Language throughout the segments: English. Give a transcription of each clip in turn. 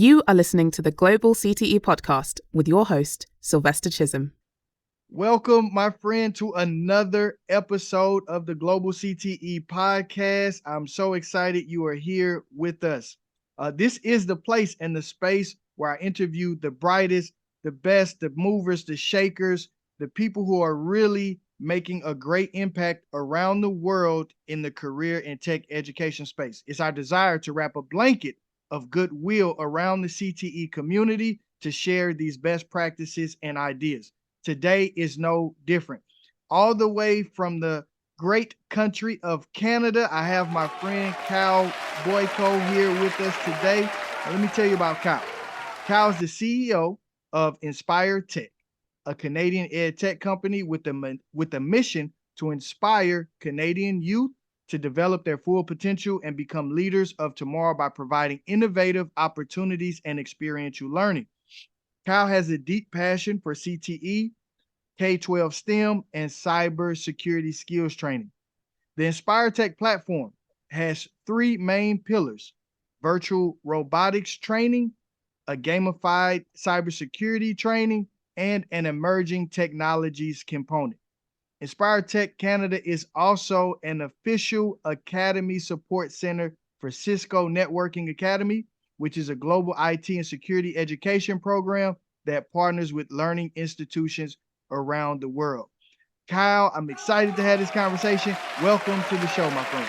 You are listening to the Global CTE Podcast with your host, Sylvester Chisom. Welcome, my friend, to another episode of the Global CTE Podcast. I'm so excited you are here with us. This is the place and the space where I interview the brightest, the best, the movers, the shakers, the people who are really making a great impact around the world in the career and tech education space. It's our desire to wrap a blanket of goodwill around the CTE community to share these best practices and ideas. Today is no different. All the way from the great country of Canada, I have my friend Kyle Boyko here with us today. And let me tell you about Kyle. Kyle is the CEO of Inspire Tech, a Canadian ed tech company with a mission to inspire Canadian youth to develop their full potential and become leaders of tomorrow by providing innovative opportunities and experiential learning. Kyle has a deep passion for CTE, K-12 STEM, and cybersecurity skills training. The Inspire Tech platform has three main pillars: virtual robotics training, a gamified cybersecurity training, and an emerging technologies component. Inspire Tech Canada is also an official academy support center for Cisco Networking Academy, which is a global IT and security education program that partners with learning institutions around the world. Kyle, I'm excited to have this conversation. Welcome to the show, my friend.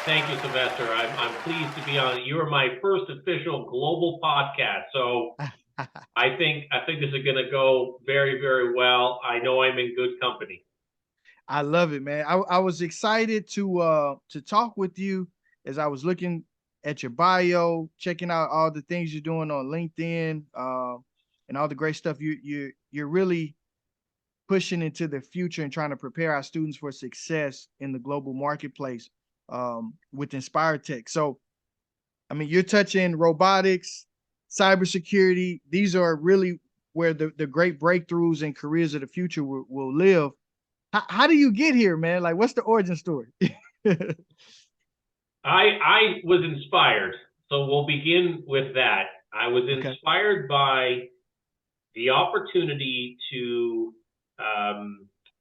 Thank you, Sylvester. I'm pleased to be on it. You are my first official global podcast, so I think this is going to go very, very well. I know I'm in good company. I love it, man. I was excited to talk with you as I was looking at your bio, checking out all the things you're doing on LinkedIn, and all the great stuff you're really pushing into the future and trying to prepare our students for success in the global marketplace with Inspire Tech. So, I mean, you're touching robotics, cybersecurity. These are really where the great breakthroughs and careers of the future will live. How do you get here, man? Like, what's the origin story? I was inspired. So we'll begin with that. I was inspired by the opportunity to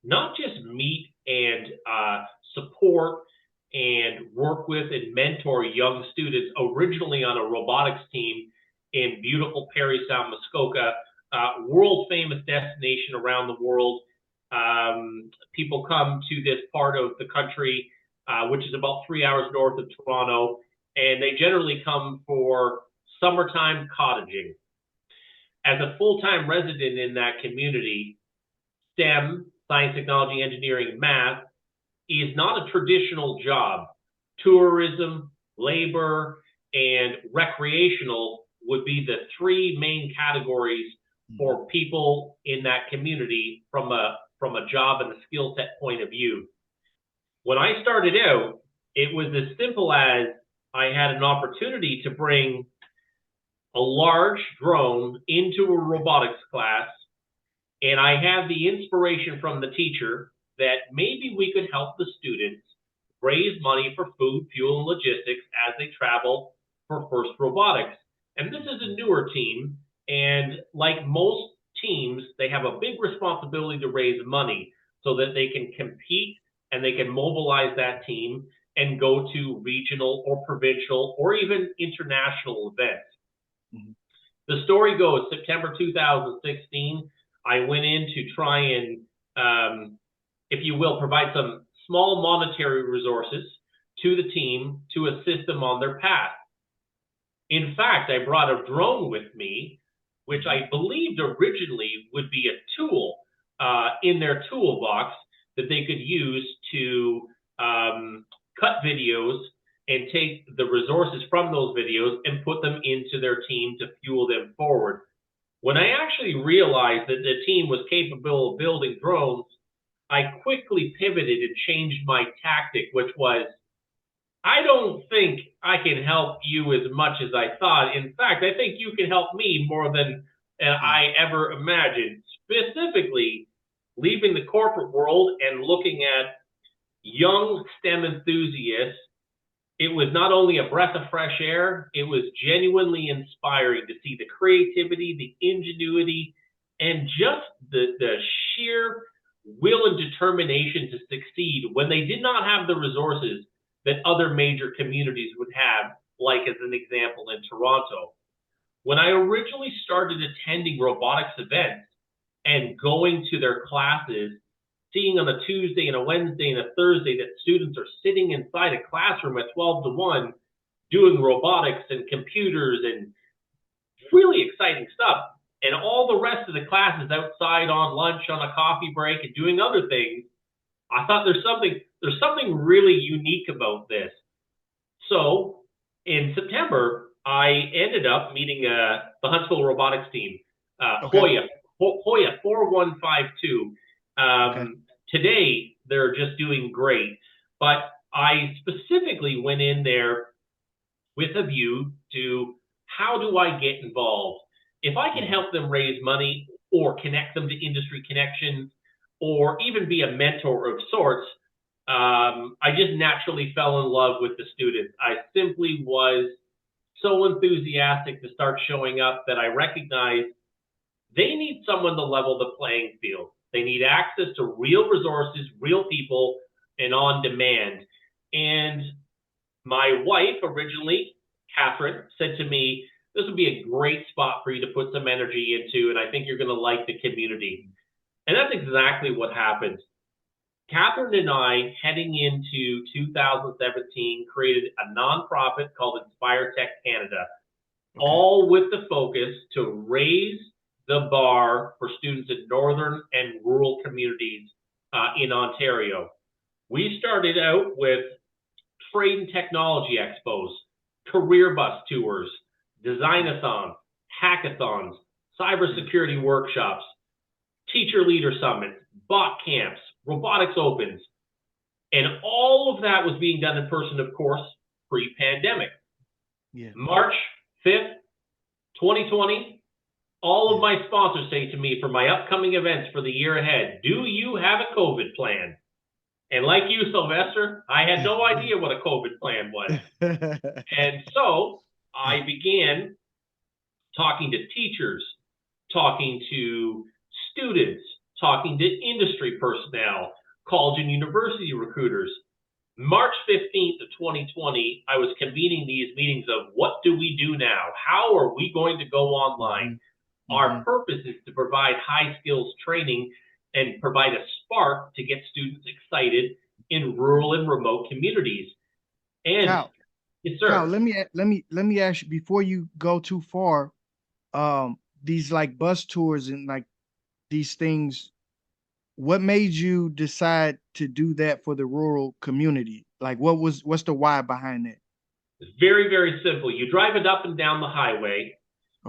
not just meet and support and work with and mentor young students, originally on a robotics team in beautiful Parry Sound, Muskoka, world famous destination around the world. People come to this part of the country, which is about 3 hours north of Toronto, and they generally come for summertime cottaging. As a full-time resident in that community, STEM, science, technology, engineering, math, is not a traditional job. Tourism, labor, and recreational would be the three main categories for people in that community from a job and a skill set point of view. When I started out, it was as simple as I had an opportunity to bring a large drone into a robotics class, and I had the inspiration from the teacher that maybe we could help the students raise money for food, fuel, and logistics as they travel for FIRST Robotics. And this is a newer team, and like most teams, they have a big responsibility to raise money so that they can compete and they can mobilize that team and go to regional or provincial or even international events. Mm-hmm. The story goes, September 2016, I went in to try and, if you will, provide some small monetary resources to the team to assist them on their path. In fact, I brought a drone with me, which I believed originally would be a tool in their toolbox that they could use to cut videos and take the resources from those videos and put them into their team to fuel them forward. When I actually realized that the team was capable of building drones, I quickly pivoted and changed my tactic, which was, I don't think I can help you as much as I thought. In fact, I think you can help me more than I ever imagined. Specifically, leaving the corporate world and looking at young STEM enthusiasts it was not only a breath of fresh air, it was genuinely inspiring to see the creativity, the ingenuity, and just the sheer will and determination to succeed when they did not have the resources that other major communities would have, like as an example in Toronto. When I originally started attending robotics events and going to their classes, seeing on a Tuesday and a Wednesday and a Thursday that students are sitting inside a classroom at 12 to 1 doing robotics and computers and really exciting stuff, and all the rest of the classes outside on lunch, on a coffee break, and doing other things, I thought there's something really unique about this. So in September, I ended up meeting the Huntsville Robotics team, Hoya 4152. Today, they're just doing great. But I specifically went in there with a view to how do I get involved? If I can help them raise money or connect them to industry connections or even be a mentor of sorts, I just naturally fell in love with the students. I simply was so enthusiastic to start showing up that I recognized they need someone to level the playing field. They need access to real resources, real people, and on demand. And my wife originally, Catherine, said to me, this would be a great spot for you to put some energy into, and I think you're going to like the community. And that's exactly what happened. Catherine and I, heading into 2017, created a nonprofit called Inspire Tech Canada, all with the focus to raise the bar for students in northern and rural communities in Ontario. We started out with trade and technology expos, career bus tours, design-a-thons, hackathons, cybersecurity workshops, teacher leader summits, bot camps, robotics opens, and all of that was being done in person, of course, pre-pandemic. March 5th, 2020, all of my sponsors say to me for my upcoming events for the year ahead, do you have a COVID plan? And like you, Sylvester, I had no idea what a COVID plan was. And so I began talking to teachers, talking to students, talking to industry personnel, college and university recruiters. March 15th of 2020, I was convening these meetings of what do we do now? How are we going to go online? Our purpose is to provide high skills training and provide a spark to get students excited in rural and remote communities. And Kyle, yes, sir. Kyle, let me ask you before you go too far. These like bus tours and like these things, what made you decide to do that for the rural community? Like what's the why behind that? It's very, very simple. You drive it up and down the highway.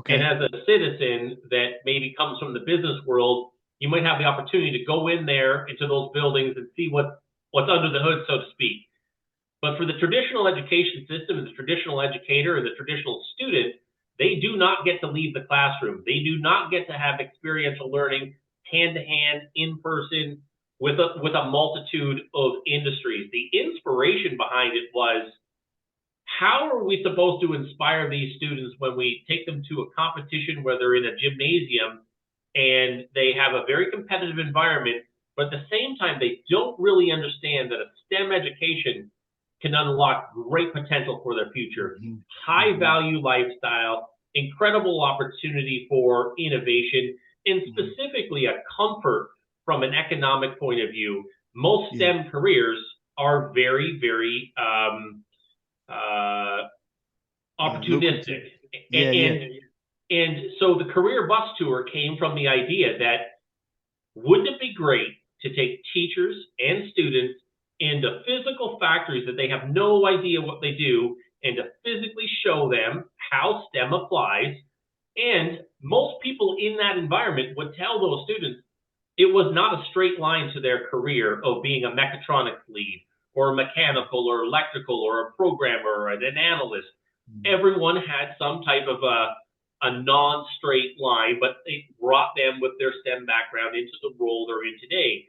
And as a citizen that maybe comes from the business world, you might have the opportunity to go in there into those buildings and see what's under the hood, so to speak. But for the traditional education system and the traditional educator and the traditional student, they do not get to leave the classroom. They do not get to have experiential learning hand-to-hand, in person, with a multitude of industries. The inspiration behind it was, how are we supposed to inspire these students when we take them to a competition where they're in a gymnasium and they have a very competitive environment, but at the same time, they don't really understand that a STEM education can unlock great potential for their future, high value lifestyle, incredible opportunity for innovation, and specifically a comfort from an economic point of view. Most STEM careers are very, very opportunistic. And so the career bus tour came from the idea that wouldn't it be great to take teachers and students into physical factories that they have no idea what they do and to physically show them how STEM applies. And most people in that environment would tell those students it was not a straight line to their career of being a mechatronics lead or a mechanical or electrical or a programmer or an analyst. Everyone had some type of a non-straight line, but they brought them with their STEM background into the role they're in today.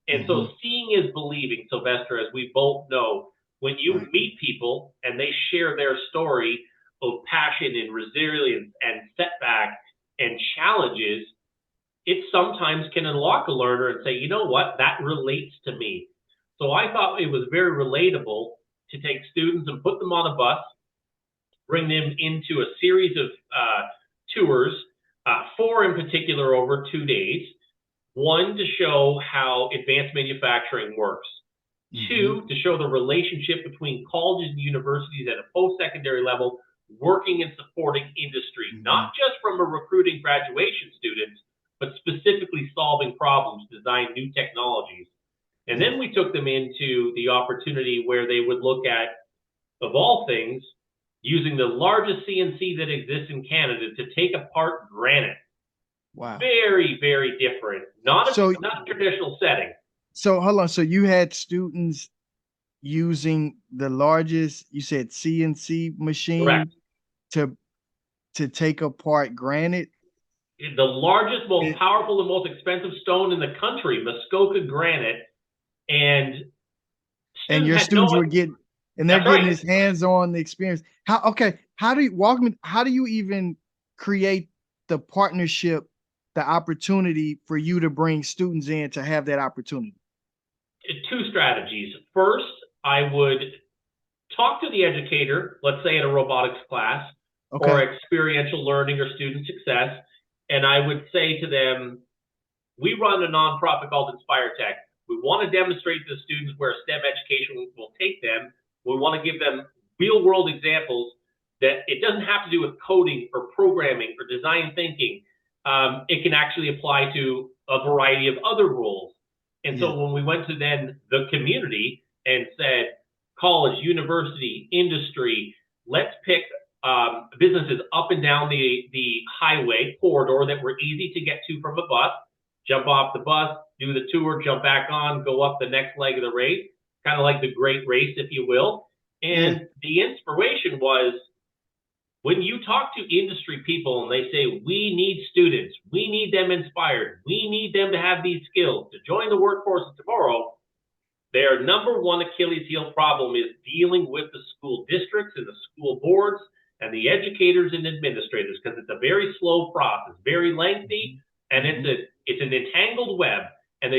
And so seeing is believing, Sylvester, as we both know, when you meet people and they share their story of passion and resilience and setback and challenges, it sometimes can unlock a learner and say, you know what, that relates to me. So I thought it was very relatable to take students and put them on a bus, bring them into a series of tours, 4 in particular over 2 days. 1, to show how advanced manufacturing works. 2, to show the relationship between colleges and universities at a post-secondary level, working and supporting industry, not just from a recruiting graduation students, but specifically solving problems, design new technologies. And then we took them into the opportunity where they would look at, of all things, using the largest CNC that exists in Canada to take apart granite. Wow. Very, very different. Not a traditional setting. So hold on. So you had students using the largest, you said CNC machine to take apart granite? The largest, most powerful, and most expensive stone in the country, Muskoka granite. And your students were getting, and they're getting his hands-on experience. How do you walk me? How do you even create the partnership, the opportunity for you to bring students in to have that opportunity? 2 strategies. First, I would talk to the educator, let's say at a robotics class or experiential learning or student success, and I would say to them, we run a nonprofit called Inspire Tech. We want to demonstrate to the students where STEM education will take them. We want to give them real-world examples that it doesn't have to do with coding or programming or design thinking. It can actually apply to a variety of other roles. And so when we went to then the community and said, college, university, industry, let's pick businesses up and down the highway corridor that were easy to get to from a bus, jump off the bus, do the tour, jump back on, go up the next leg of the race, kind of like the great race, if you will. And the inspiration was, when you talk to industry people and they say, we need students, we need them inspired, we need them to have these skills to join the workforce of tomorrow, their number one Achilles heel problem is dealing with the school districts and the school boards and the educators and administrators, because it's a very slow process, very lengthy, and it's an entangled web, and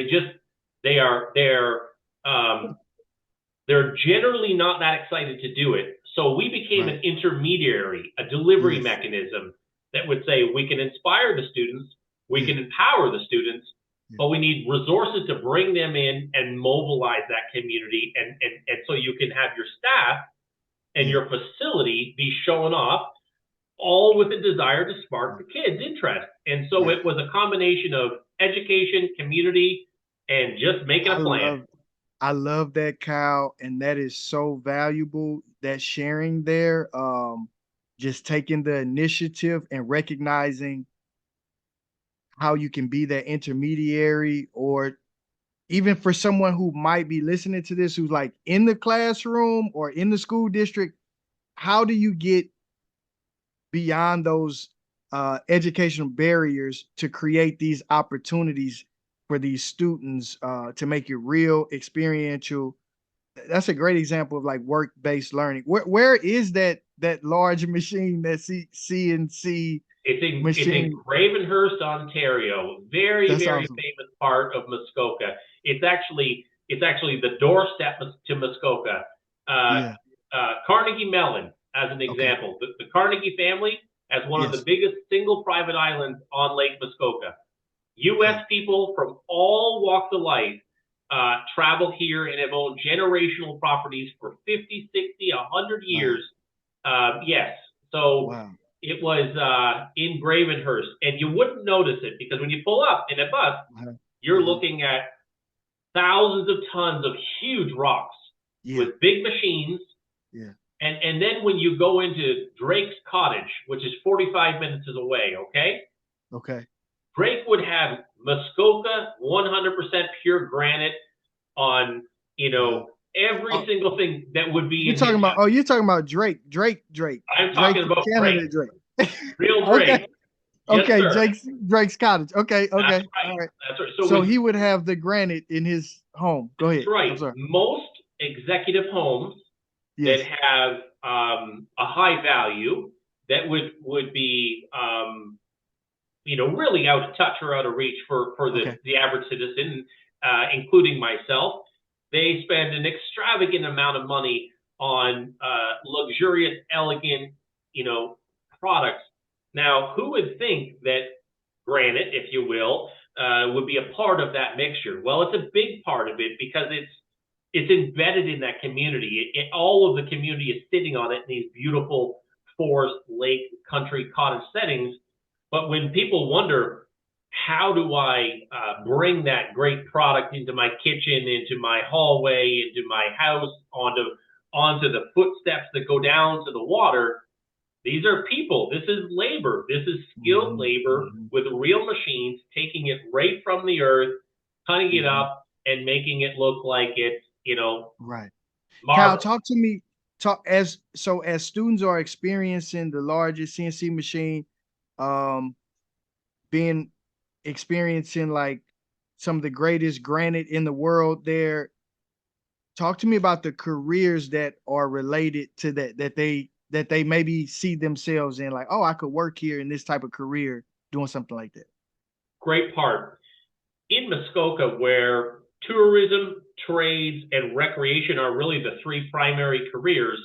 they're generally not that excited to do it. So we became an intermediary, a delivery mechanism that would say, we can inspire the students, we can empower the students, but we need resources to bring them in and mobilize that community. And so you can have your staff and your facility be showing off, all with a desire to spark the kids' interest. And so it was a combination of education, community, and just making a plan. I love that, Kyle, and that is so valuable, that sharing there, just taking the initiative and recognizing how you can be that intermediary, or even for someone who might be listening to this, who's like in the classroom or in the school district, how do you get beyond those educational barriers to create these opportunities for these students to make it real, experiential? That's a great example of like work-based learning. Where is that large machine, that CNC It's in Gravenhurst, Ontario. Very awesome. Famous part of Muskoka. It's actually the doorstep to Muskoka. Carnegie Mellon, as an example. The Carnegie family has one of the biggest single private islands on Lake Muskoka. U.S. people from all walks of life travel here and have owned generational properties for 50, 60, 100 years. It was in Gravenhurst, and you wouldn't notice it because when you pull up in a bus, you're looking at thousands of tons of huge rocks with big machines. And then when you go into Drake's Cottage, which is 45 minutes away, Drake would have Muskoka 100% pure granite on, every single thing that would be. You're talking about Drake. I'm talking about Canada Drake. Real Drake. Drake's Cottage. Okay. That's right. All right. That's right. So he would have the granite in his home. Go ahead. That's right. Most executive homes that have a high value that would be really out of touch or out of reach for the average citizen, including myself. They spend an extravagant amount of money on luxurious, elegant, products. Now, who would think that granite, if you will, would be a part of that mixture? Well, it's a big part of it because it's embedded in that community. All of the community is sitting on it in these beautiful forest, lake, country, cottage settings. But when people wonder, how do I bring that great product into my kitchen, into my hallway, into my house, onto the footsteps that go down to the water? These are people. This is labor. This is skilled labor with real machines, taking it right from the earth, cutting it up, and making it look like it's, right. marble. Kyle, talk to me. As students are experiencing the largest CNC machine, experiencing like some of the greatest granite in the world there. Talk to me about the careers that are related to that they maybe see themselves in, like, oh, I could work here in this type of career doing something like that. Great part. In Muskoka, where tourism, trades, and recreation are really the three primary careers,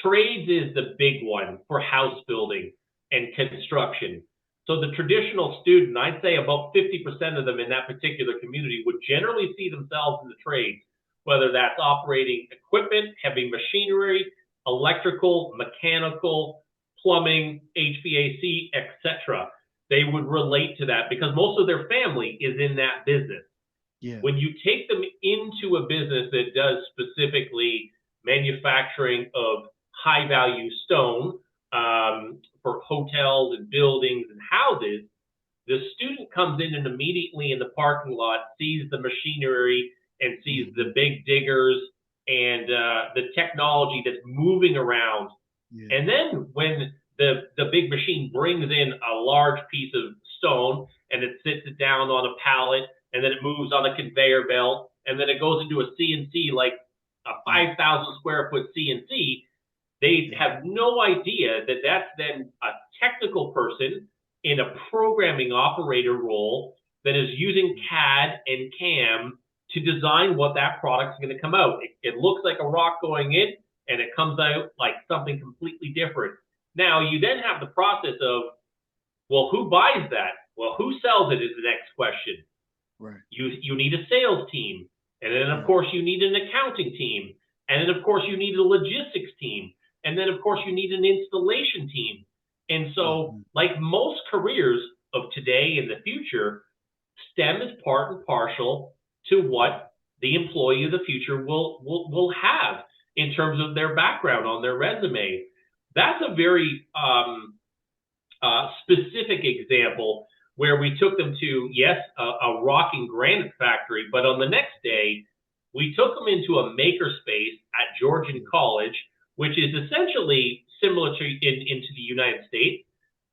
trades is the big one for house building and construction. So the traditional student, I'd say about 50% of them in that particular community would generally see themselves in the trades, whether that's operating equipment, heavy machinery, electrical, mechanical, plumbing, HVAC, etc. They would relate to that because most of their family is in that business. Yeah. When you take them into a business that does specifically manufacturing of high value stone for hotels and buildings and houses, the student comes in and immediately in the parking lot sees the machinery and sees the big diggers and the technology that's moving around. Yeah. And then when the big machine brings in a large piece of stone and it sits it down on a pallet, and then it moves on a conveyor belt, and then it goes into a CNC, like a 5,000 square foot CNC, they have no idea that that's then a technical person in a programming operator role that is using CAD and CAM to design what that product's going to come out. It looks like a rock going in, and it comes out like something completely different. Now, you then have the process of, well, who buys that? Well, who sells it is the next question. Right. You need a sales team. And then, of course, you need an accounting team. And then, of course, you need a logistics team. And then, of course, you need an installation team. And so, like most careers of today and the future, STEM is part and parcel to what the employee of the future will have in terms of their background on their resume. That's a very specific example where we took them to, yes, a rock and granite factory, but on the next day, we took them into a makerspace at Georgian College, which is essentially similar to into the United States.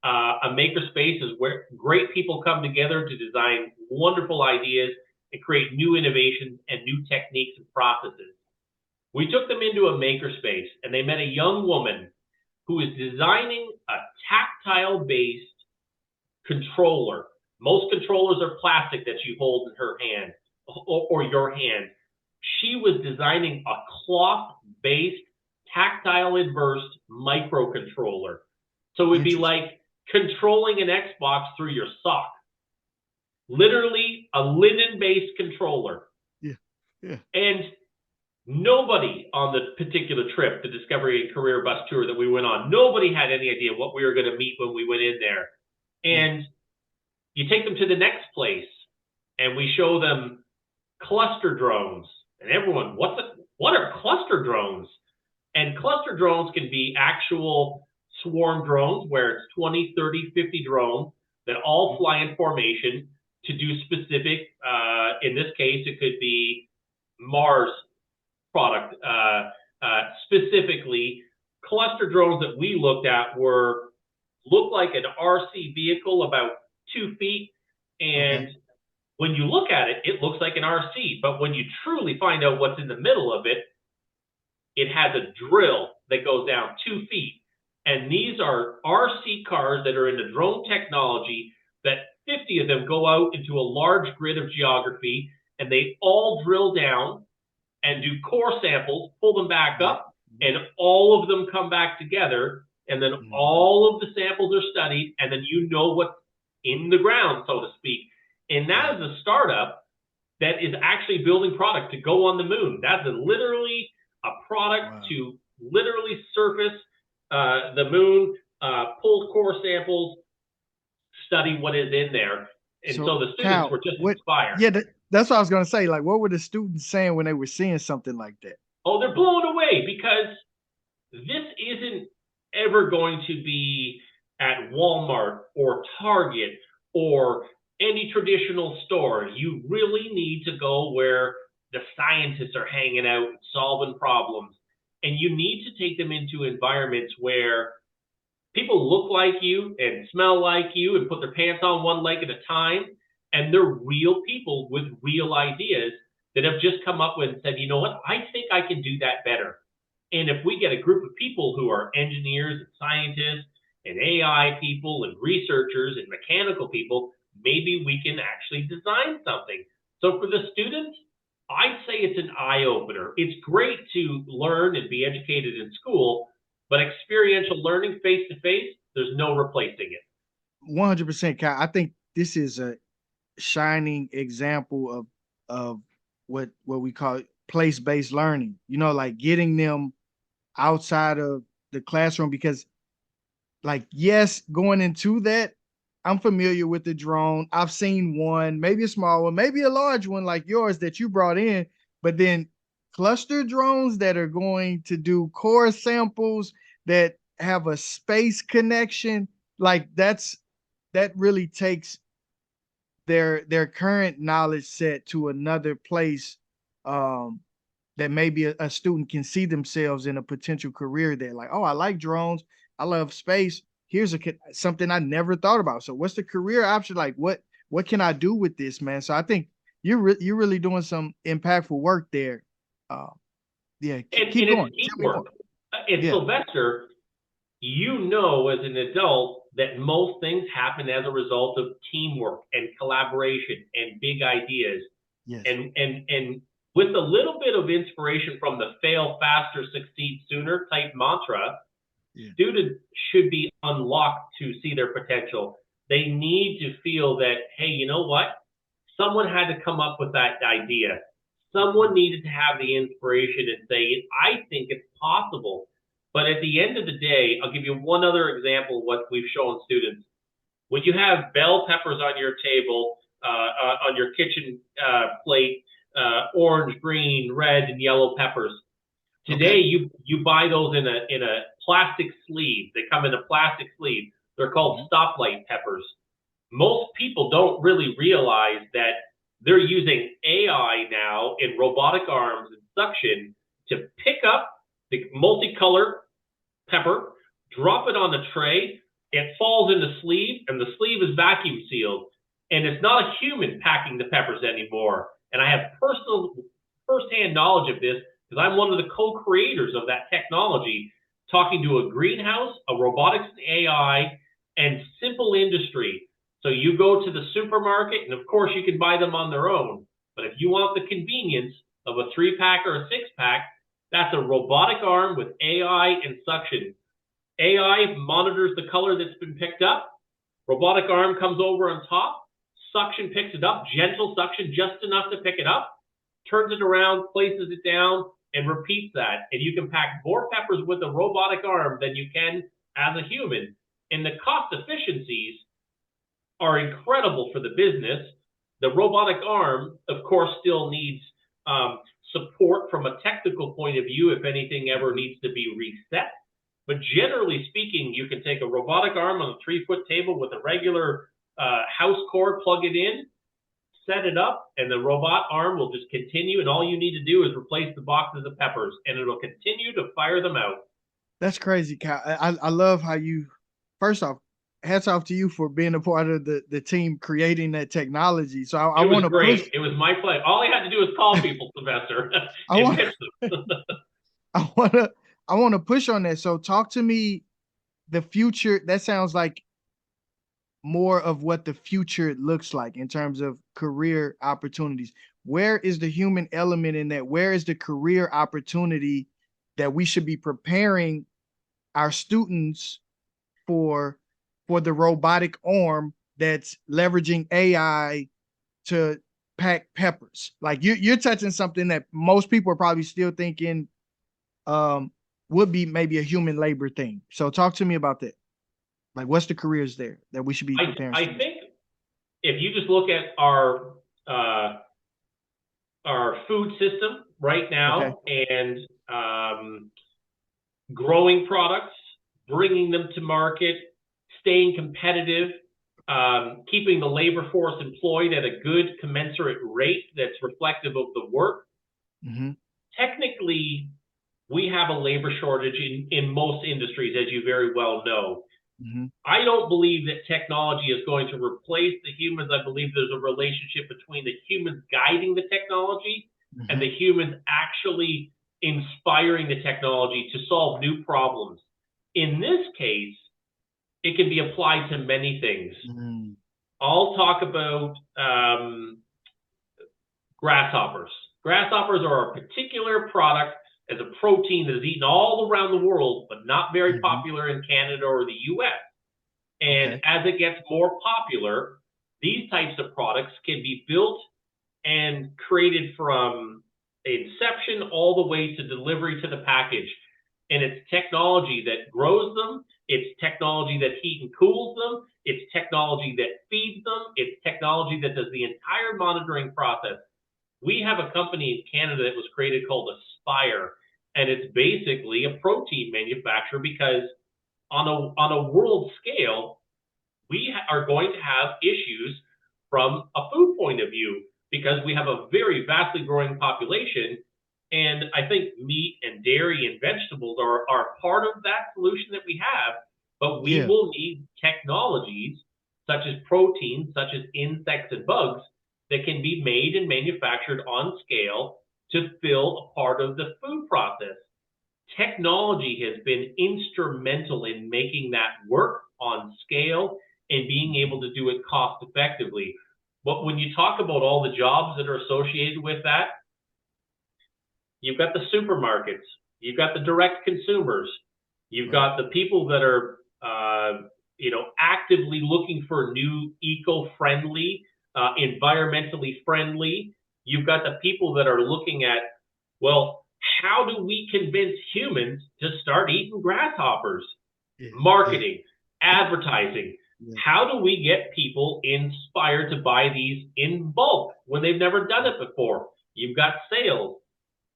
A makerspace is where great people come together to design wonderful ideas and create new innovations and new techniques and processes. We took them into a makerspace, and they met a young woman who is designing a tactile-based controller. Most controllers are plastic that you hold in her hand or your hand. She was designing a cloth-based tactile inverse microcontroller. So it would be like controlling an Xbox through your sock. Literally a linen-based controller. Yeah. And nobody on the particular trip, the Discovery and Career Bus tour that we went on, nobody had any idea what we were going to meet when we went in there. And you take them to the next place, and we show them cluster drones. And everyone, what are cluster drones? And cluster drones can be actual swarm drones where it's 20, 30, 50 drones that all fly in formation to do specific, in this case, it could be Mars product. Specifically, cluster drones that we looked at looked like an RC vehicle about 2 feet. And when you look at it, it looks like an RC. But when you truly find out what's in the middle of it, it has a drill that goes down 2 feet. And these are RC cars that are into drone technology that 50 of them go out into a large grid of geography, and they all drill down and do core samples, pull them back up, and all of them come back together. And then all of the samples are studied, and then you know what's in the ground, so to speak. And that is a startup that is actually building product to go on the moon. That's literally a product to literally surface the moon, pull core samples, study what is in there. And so the students Kyle, were just inspired. Yeah, that's what I was going to say. Like, what were the students saying when they were seeing something like that? Oh, they're blown away, because this isn't ever going to be at Walmart or Target or any traditional store. You really need to go where the scientists are hanging out and solving problems. And you need to take them into environments where people look like you and smell like you and put their pants on one leg at a time. And they're real people with real ideas that have just come up with and said, you know what, I think I can do that better. And if we get a group of people who are engineers and scientists and AI people and researchers and mechanical people, maybe we can actually design something. So for the students, I'd say it's an eye-opener. It's great to learn and be educated in school, but experiential learning face-to-face, there's no replacing it. 100%, Kyle. I think this is a shining example of what we call place-based learning, like getting them outside of the classroom, because like, yes, going into that, I'm familiar with the drone. I've seen one, maybe a small one, maybe a large one like yours that you brought in, but then cluster drones that are going to do core samples that have a space connection, like that really takes their current knowledge set to another place, that maybe a student can see themselves in a potential career there. Like, oh, I like drones, I love space. Here's something I never thought about. So what's the career option? Like, what can I do with this, man? So I think you're really doing some impactful work there. Keep going. It's teamwork. Sylvester, as an adult, that most things happen as a result of teamwork and collaboration and big ideas. Yes. And with a little bit of inspiration from the fail faster, succeed sooner type mantra, students should be unlocked to see their potential. They need to feel that, hey, you know what? Someone had to come up with that idea. Someone needed to have the inspiration and say, I think it's possible. But at the end of the day, I'll give you one other example of what we've shown students. When you have bell peppers on your table, on your kitchen plate, orange, green, red, and yellow peppers. Today, you buy those in a plastic sleeve. They come in a plastic sleeve. They're called stoplight peppers. Most people don't really realize that they're using AI now in robotic arms and suction to pick up the multicolor pepper, drop it on the tray. It falls in the sleeve, and the sleeve is vacuum sealed. And it's not a human packing the peppers anymore. And I have firsthand knowledge of this because I'm one of the co-creators of that technology, talking to a greenhouse, a robotics and AI, and simple industry. So you go to the supermarket, and of course you can buy them on their own. But if you want the convenience of a 3-pack or a 6-pack, that's a robotic arm with AI and suction. AI monitors the color that's been picked up. Robotic arm comes over on top. Suction picks it up, gentle suction, just enough to pick it up, turns it around, places it down, and repeats that. And you can pack more peppers with a robotic arm than you can as a human. And the cost efficiencies are incredible for the business. The robotic arm, of course, still needs support from a technical point of view if anything ever needs to be reset. But generally speaking, you can take a robotic arm on a 3-foot table with a regular house cord, plug it in, set it up, and the robot arm will just continue. And all you need to do is replace the boxes of peppers, and it'll continue to fire them out. That's crazy, Kyle. I love how you, first off, hats off to you for being a part of the team creating that technology. So I want to push. It was my pleasure. All I had to do was call people, Sylvester. I wanna push on that. So talk to me the future. That sounds like more of what the future looks like in terms of career opportunities. Where is the human element in that? Where is the career opportunity that we should be preparing our students for the robotic arm that's leveraging AI to pack peppers? Like you're touching something that most people are probably still thinking would be maybe a human labor thing. So talk to me about that. Like, what's the careers there that we should be preparing I students? think if you just look at uh, our food system right Okay. now and growing products, bringing them to market, staying competitive, keeping the labor force employed at a good commensurate rate that's reflective of the work. Mm-hmm. Technically, we have a labor shortage in most industries, as you very well know. Mm-hmm. I don't believe that technology is going to replace the humans. I believe there's a relationship between the humans guiding the technology and Mm-hmm. the humans actually inspiring the technology to solve new problems. In this case, it can be applied to many things. Mm-hmm. I'll talk about grasshoppers. Grasshoppers are a particular product as a protein that is eaten all around the world, but not very Mm-hmm. popular in Canada or the US. And Okay. as it gets more popular, these types of products can be built and created from inception all the way to delivery to the package. And it's technology that grows them, it's technology that heat and cools them, it's technology that feeds them, it's technology that does the entire monitoring process. We have a company in Canada that was created called Aspire, and it's basically a protein manufacturer because on a world scale, we are going to have issues from a food point of view because we have a very vastly growing population. And I think meat and dairy and vegetables are part of that solution that we have, but we Yeah. will need technologies such as proteins, such as insects and bugs that can be made and manufactured on scale to fill a part of the food process. Technology has been instrumental in making that work on scale and being able to do it cost effectively. But when you talk about all the jobs that are associated with that, you've got the supermarkets, you've got the direct consumers, you've Right. got the people that are, actively looking for new eco-friendly, environmentally friendly. You've got the people that are looking at, well, how do we convince humans to start eating grasshoppers? Yeah. Yeah. Marketing, advertising. Yeah. How do we get people inspired to buy these in bulk when they've never done it before? You've got sales.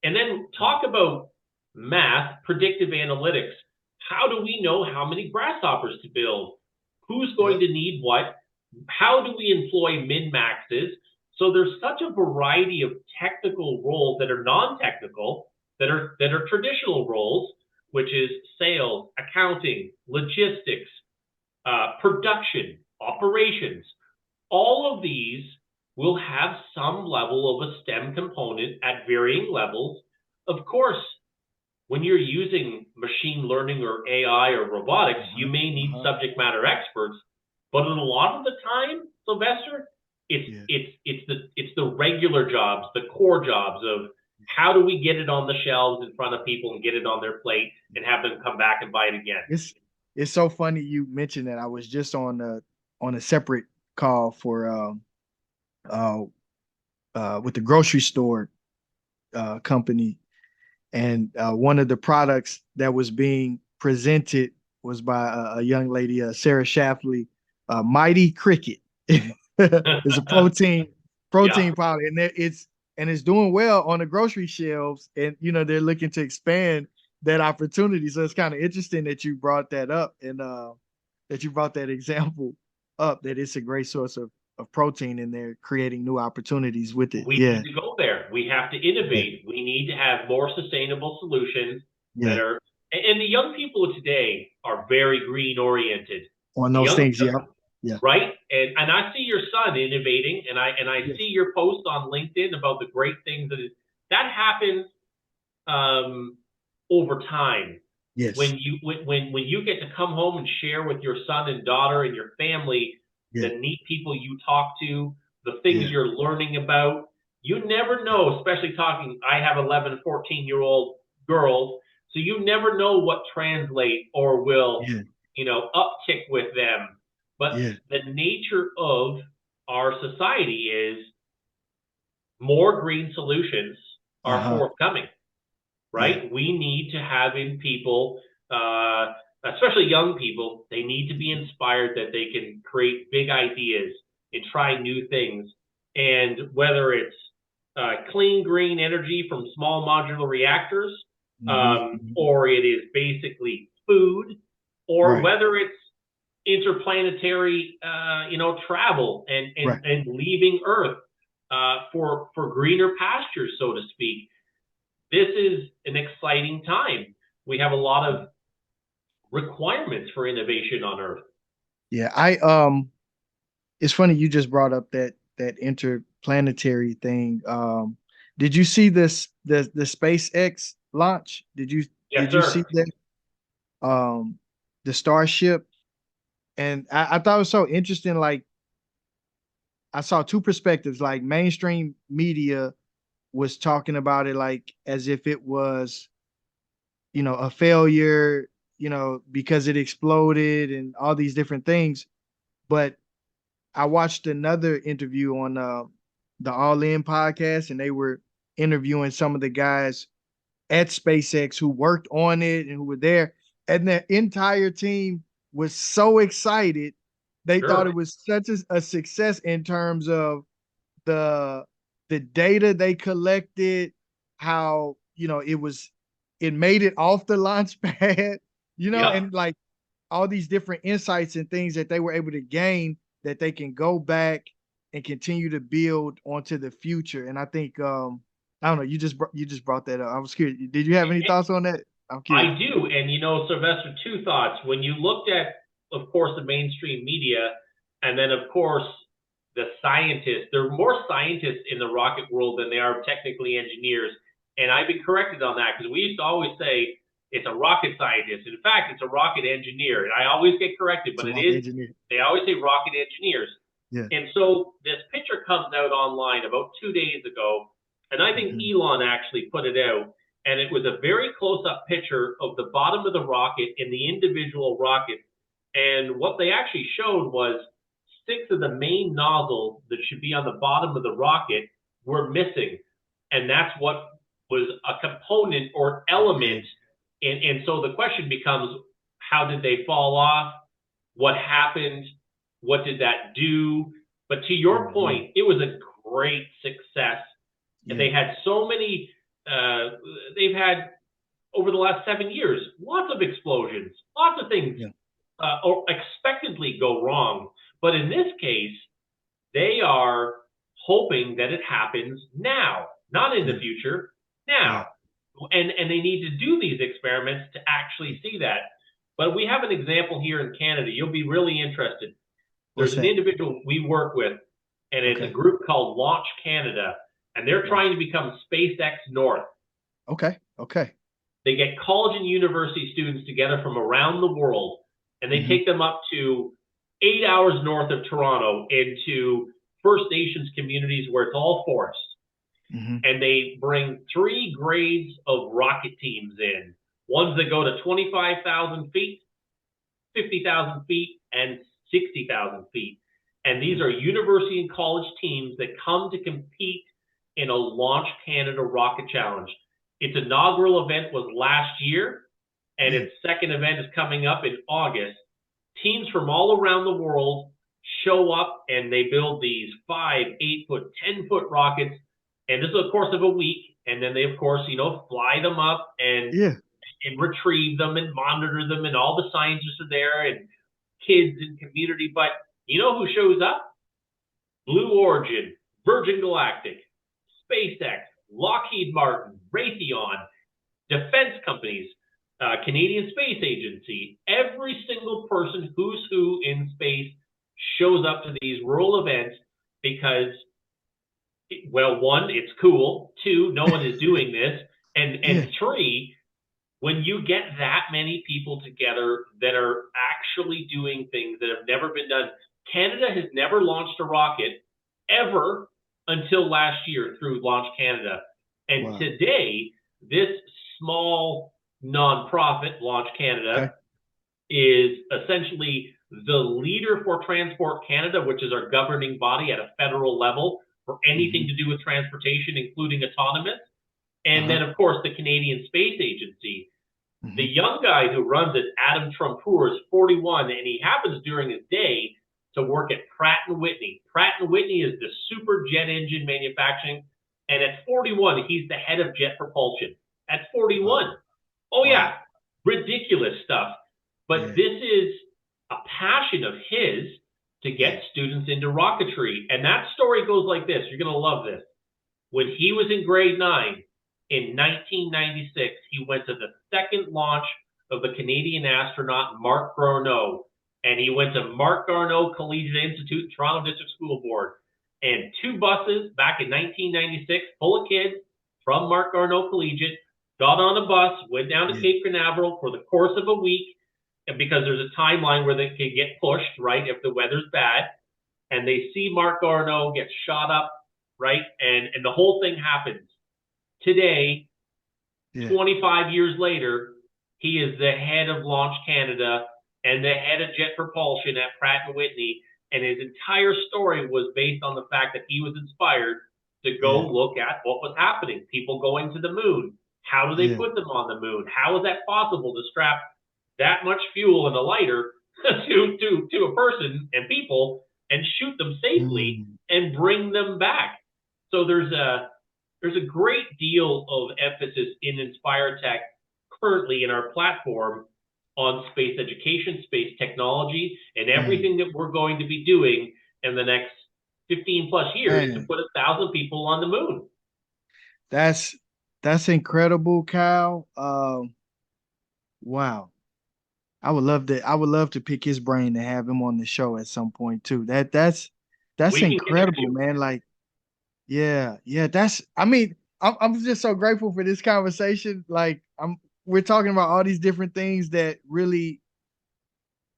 And then talk about math, predictive analytics. How do we know how many grasshoppers to build? Who's going Yep. to need what? How do we employ min-maxes? So there's such a variety of technical roles that are non-technical, that are traditional roles, which is sales, accounting, logistics, production, operations. All of these will have some level of a STEM component at varying levels. Of course, when you're using machine learning or AI or robotics, you Uh-huh. may need Uh-huh. subject matter experts, but a lot of the time, Sylvester, Yeah. it's the regular jobs, the core jobs of how do we get it on the shelves in front of people and get it on their plate and have them come back and buy it again. It's so funny you mentioned that. I was just on a separate call for uh with the grocery store company, and one of the products that was being presented was by a young lady, Sarah Shafley, Mighty Cricket. It's a Yeah. protein powder, and it's doing well on the grocery shelves, and they're looking to expand that opportunity. So it's kind of interesting that you brought that up, and that you brought that example up, that it's a great source of protein, and they're creating new opportunities with it. We Yeah, need to go there. We have to yeah, innovate. We need to have more sustainable solutions that yeah. are, and the young people of today are very green oriented. On The those young, things. Yeah, yeah, right? And I see your son innovating, and I see yes, your post on LinkedIn about the great things that happens. Um, over time. Yes. When you get to come home and share with your son and daughter and your family the neat people you talk to, the things you're learning about, you never know, especially I have 11, 14-year-old girls, so you never know what translate or will, uptick with them. But the nature of our society is more green solutions are forthcoming, right? Yeah. We need to have in people, especially young people, they need to be inspired that they can create big ideas and try new things. And whether it's clean green energy from small modular reactors, or it is basically food, or whether it's interplanetary, travel and leaving Earth for greener pastures, so to speak. This is an exciting time. We have a lot of requirements for innovation on Earth. Yeah, it's funny you just brought up that interplanetary thing. Did you see the SpaceX launch? Did you see that? The Starship, and I thought it was so interesting. Like, I saw two perspectives. Like, mainstream media was talking about it like as if it was, a failure, because it exploded and all these different things. But I watched another interview on the All In podcast, and they were interviewing some of the guys at SpaceX who worked on it and who were there, and the entire team was so excited. They thought it was such a success in terms of the data they collected, how it made it off the launch pad, and like all these different insights and things that they were able to gain that they can go back and continue to build onto the future. And I think I don't know, you just brought that up. I was curious. Did you have any thoughts on that? I'm curious. I do. And Sylvester, two thoughts. When you looked at, of course, the mainstream media, and then of course the scientists, there are more scientists in the rocket world than there are technically engineers. And I've been corrected on that, because we used to always say it's a rocket scientist. In fact, it's a rocket engineer. And I always get corrected, but they always say rocket engineers. Yeah. And so this picture comes out online about 2 days ago, and I think Elon actually put it out. And it was a very close-up picture of the bottom of the rocket and the individual rockets. And what they actually showed was 6 of the main nozzles that should be on the bottom of the rocket were missing. And that's what was a component or element. And so the question becomes, how did they fall off? What happened? What did that do? But to your point, it was a great success. And they had so many, they've had over the last 7 years, lots of explosions, lots of things or expectedly go wrong. But in this case, they are hoping that it happens now, not in the future, now. And they need to do these experiments to actually see that. But we have an example here in Canada. You'll be really interested. There's an individual we work with, and it's a group called Launch Canada, and they're trying to become SpaceX North. Okay. They get college and university students together from around the world, and they take them up to 8 hours north of Toronto into First Nations communities where it's all forest. And they bring 3 grades of rocket teams in. Ones that go to 25,000 feet, 50,000 feet, and 60,000 feet. And these are university and college teams that come to compete in a Launch Canada Rocket Challenge. Its inaugural event was last year, and its second event is coming up in August. Teams from all around the world show up, and they build these 5, 8-foot, 10-foot rockets. And this is a course of a week. And then they, of course, fly them up and retrieve them and monitor them. And all the scientists are there and kids and community. But you know who shows up? Blue Origin, Virgin Galactic, SpaceX, Lockheed Martin, Raytheon, defense companies, Canadian Space Agency. Every single person who's who in space shows up to these rural events because, well, 1, it's cool. 2, no one is doing this. And 3, when you get that many people together that are actually doing things that have never been done. Canada has never launched a rocket ever until last year through Launch Canada. And today, this small nonprofit, Launch Canada, is essentially the leader for Transport Canada, which is our governing body at a federal level for anything to do with transportation, including autonomous. And then, of course, the Canadian Space Agency. The young guy who runs it, Adam Trumpour, is 41, and he happens during his day to work at Pratt & Whitney. Pratt & Whitney is the super jet engine manufacturing, and at 41, he's the head of jet propulsion. At 41. Oh, yeah, ridiculous stuff. But this is a passion of his to get students into rocketry. And that story goes like this. You're going to love this. When he was in grade 9, in 1996, he went to the second launch of the Canadian astronaut Marc Garneau, and he went to Marc Garneau Collegiate Institute, Toronto District School Board, and 2 buses back in 1996 full of kids from Marc Garneau Collegiate got on a bus, went down to Cape Canaveral for the course of a week, and because there's a timeline where they can get pushed, right, if the weather's bad, and they see Marc Garneau get shot up, right, and the whole thing happens. Today, 25 years later, he is the head of Launch Canada and the head of jet propulsion at Pratt & Whitney, and his entire story was based on the fact that he was inspired to go look at what was happening. People going to the moon. How do they put them on the moon? How is that possible to strap that much fuel in a lighter to a person and people and shoot them safely and bring them back? So there's a great deal of emphasis in Inspire Tech currently in our platform on space education, space technology, and everything that we're going to be doing in the next 15 plus years to put 1,000 people on the moon. That's incredible, Kyle. Wow. I would love to pick his brain to have him on the show at some point too. That's incredible, man. Like, I'm just so grateful for this conversation. Like, we're talking about all these different things that really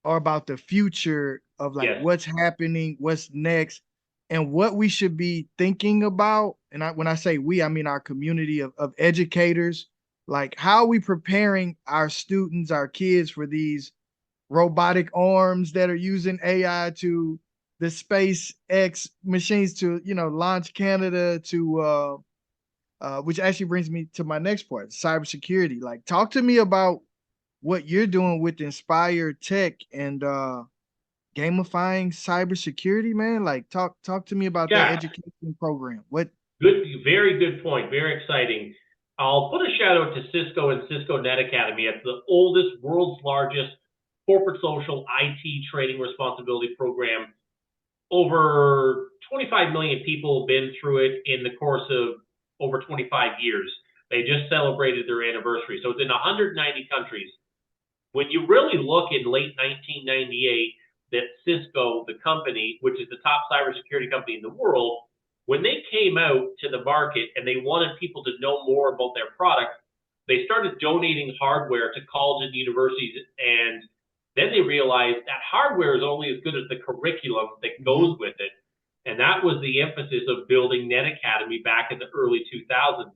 are about the future of like what's happening, what's next, and what we should be thinking about. And when I say we, I mean our community of educators. Like, how are we preparing our students, our kids for these robotic arms that are using AI to the SpaceX machines to, Launch Canada to, which actually brings me to my next part, cybersecurity. Like, talk to me about what you're doing with Inspire Tech and gamifying cybersecurity, man. Like, talk to me about that education program. Good, very good point. Very exciting. I'll put a shout out to Cisco and Cisco Net Academy. It's the oldest, world's largest corporate social IT training responsibility program. Over 25 million people have been through it in the course of over 25 years. They just celebrated their anniversary. So it's in 190 countries. When you really look in late 1998, that Cisco, the company, which is the top cybersecurity company in the world, when they came out to the market and they wanted people to know more about their product, they started donating hardware to colleges and universities, and then they realized that hardware is only as good as the curriculum that goes with it. And that was the emphasis of building Net Academy back in the early 2000s,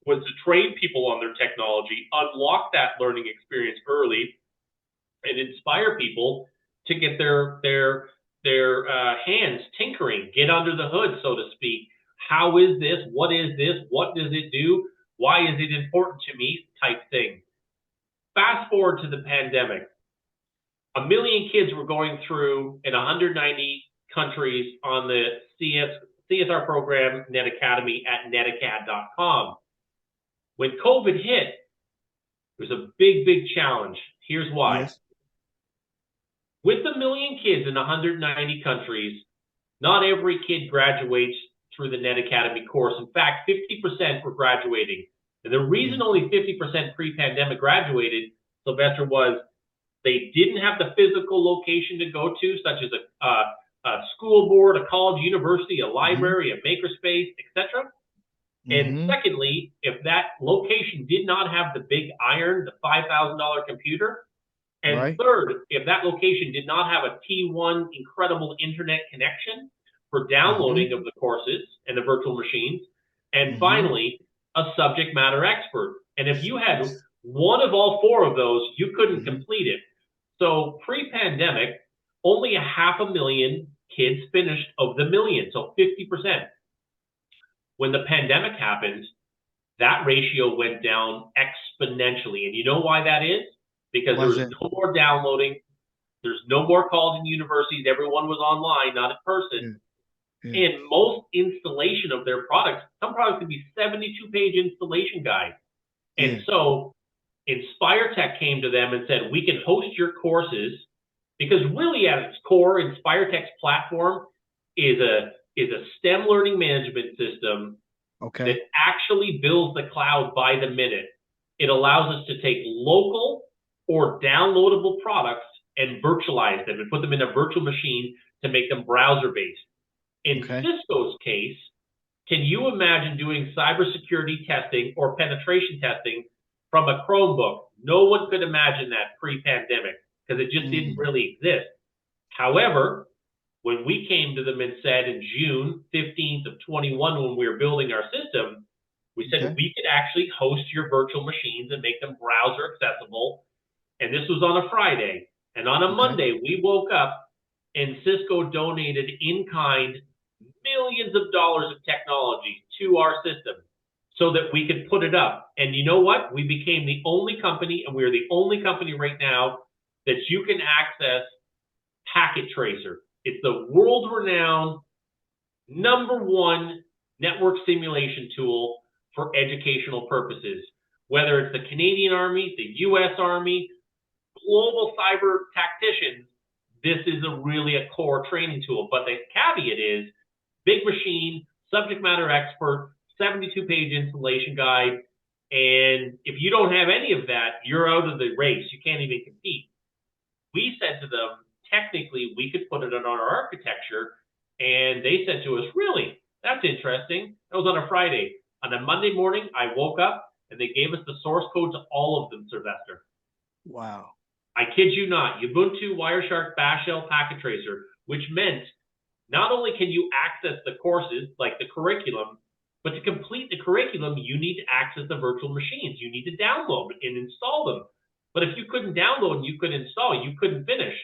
was to train people on their technology, unlock that learning experience early, and inspire people to get their hands tinkering, get under the hood, so to speak. How is this? What is this? What does it do? Why is it important to me? Type thing. Fast forward to the pandemic. 1 million kids were going through in 190 countries on the CSR program, Net Academy at netacad.com. When COVID hit, it was a big, big challenge. Here's why. Yes. With 1 million kids in 190 countries, not every kid graduates through the Net Academy course. In fact, 50% were graduating. And the reason only 50% pre-pandemic graduated, Sylvester, was they didn't have the physical location to go to, such as a school board, a college, university, a library, a makerspace, etc. And secondly, if that location did not have the big iron, the $5,000 computer, and third, if that location did not have a T1 incredible internet connection for downloading of the courses and the virtual machines, and finally, a subject matter expert. And if you had one of all four of those, you couldn't complete it. So pre-pandemic, only 500,000 kids finished of the million, so 50%. When the pandemic happened, that ratio went down exponentially. And you know why that is? Because there was no more downloading. There's no more calls in universities. Everyone was online, not in person. And most installation of their products, some products could be 72-page installation guides. And so InspireTech came to them and said, we can host your courses, because really at its core, InspireTech's platform is a STEM learning management system that actually builds the cloud by the minute. It allows us to take local or downloadable products and virtualize them and put them in a virtual machine to make them browser-based. In Cisco's case, can you imagine doing cybersecurity testing or penetration testing from a Chromebook? No one could imagine that pre-pandemic because it just didn't really exist. However, when we came to them and said in June 15th of 21, when we were building our system, we said we could actually host your virtual machines and make them browser accessible. And this was on a Friday. And on a Monday, we woke up and Cisco donated in-kind millions of dollars of technology to our system so that we could put it up. And you know what? We became the only company, and we're the only company right now that you can access Packet Tracer. It's the world-renowned #1 network simulation tool for educational purposes. Whether it's the Canadian Army, the U.S. Army, global cyber tacticians, this is really a core training tool. But the caveat is big machine, subject matter expert, 72-page installation guide. And if you don't have any of that, you're out of the race. You can't even compete. We said to them, technically, we could put it on our architecture. And they said to us, really? That's interesting. That was on a Friday. On a Monday morning, I woke up and they gave us the source code to all of them, Sylvester. Wow. I kid you not. Ubuntu, Wireshark, Bash Shell, Packet Tracer, which meant not only can you access the courses, like the curriculum, but to complete the curriculum, you need to access the virtual machines. You need to download and install them. But if you couldn't download and you couldn't install, you couldn't finish.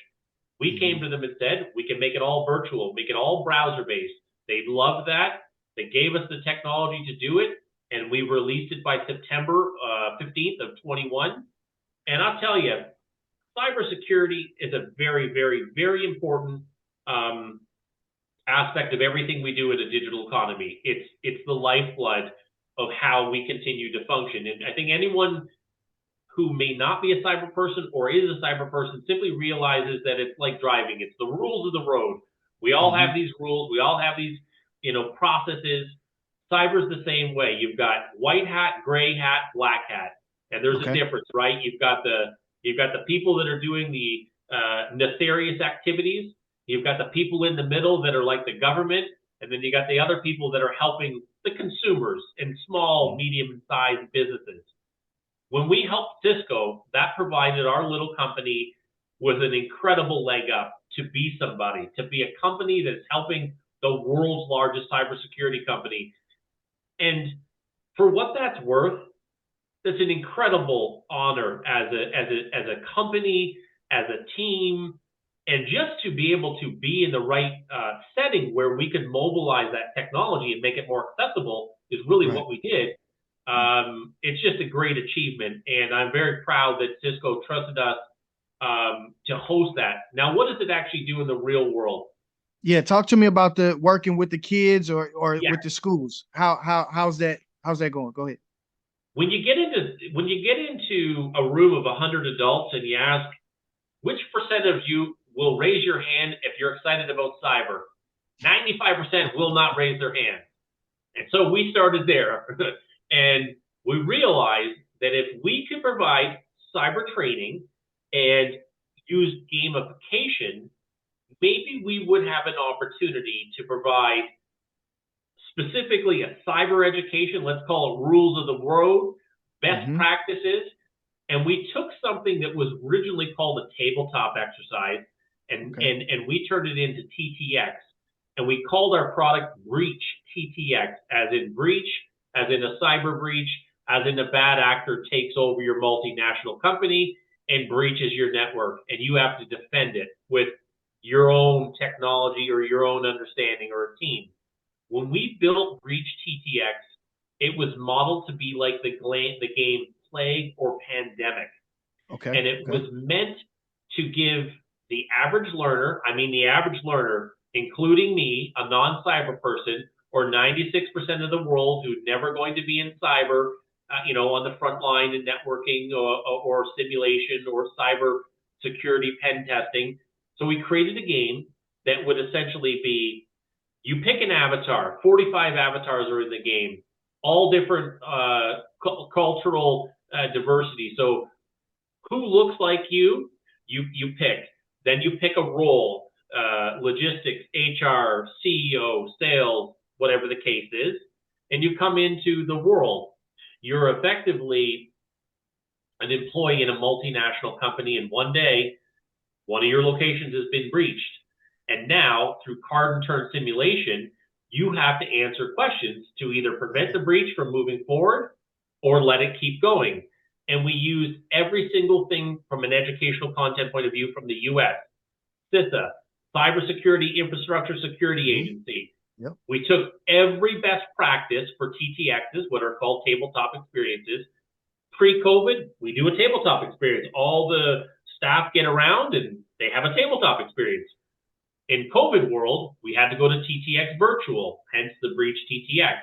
We came to them and said, we can make it all virtual, make it all browser-based. They loved that. They gave us the technology to do it, and we released it by September 15th of 21. And I'll tell you, cybersecurity is a very, very, very important aspect of everything we do in a digital economy. It's the lifeblood of how we continue to function. And I think anyone who may not be a cyber person or is a cyber person simply realizes that it's like driving. It's the rules of the road. We all have these rules. We all have these, processes. Cyber's the same way. You've got white hat, gray hat, black hat, and there's a difference, right? You've got the people that are doing the nefarious activities. You've got the people in the middle that are like the government, and then you got the other people that are helping the consumers and small, medium-sized businesses. When we helped Cisco, that provided our little company with an incredible leg up to be somebody, to be a company that's helping the world's largest cybersecurity company. And for what that's worth, that's an incredible honor as a company, as a team, and just to be able to be in the right setting where we could mobilize that technology and make it more accessible is really what we did. It's just a great achievement, and I'm very proud that Cisco trusted us to host that. Now, what does it actually do in the real world? Yeah, talk to me about the working with the kids or with the schools. How's that going? Go ahead. When you get into a room of 100 adults and you ask which percent of you will raise your hand if you're excited about cyber, 95% will not raise their hand. And so we started there. And we realized that if we could provide cyber training and use gamification, maybe we would have an opportunity to provide specifically a cyber education, let's call it rules of the road, best practices. And we took something that was originally called a tabletop exercise and we turned it into TTX. And we called our product Breach TTX, as in breach, as in a cyber breach, as in a bad actor takes over your multinational company and breaches your network. And you have to defend it with your own technology or your own understanding or a team. When we built Breach TTX, it was modeled to be like the game Plague or Pandemic. And it was meant to give the average learner, including me, a non-cyber person, or 96% of the world who's never going to be in cyber, on the front line in networking or simulation or cyber security pen testing. So we created a game that would essentially be, you pick an avatar, 45 avatars are in the game, all different cultural diversity. So who looks like you pick. Then you pick a role, logistics, HR, CEO, sales, whatever the case is, and you come into the world. You're effectively an employee in a multinational company, and one day, one of your locations has been breached. And now, through card and turn simulation, you have to answer questions to either prevent the breach from moving forward or let it keep going. And we use every single thing from an educational content point of view from the US, CISA, Cybersecurity Infrastructure Security Agency. We took every best practice for TTXs, what are called tabletop experiences. Pre-COVID, we do a tabletop experience. All the staff get around and they have a tabletop experience. In COVID world, we had to go to TTX virtual, hence the Breach TTX.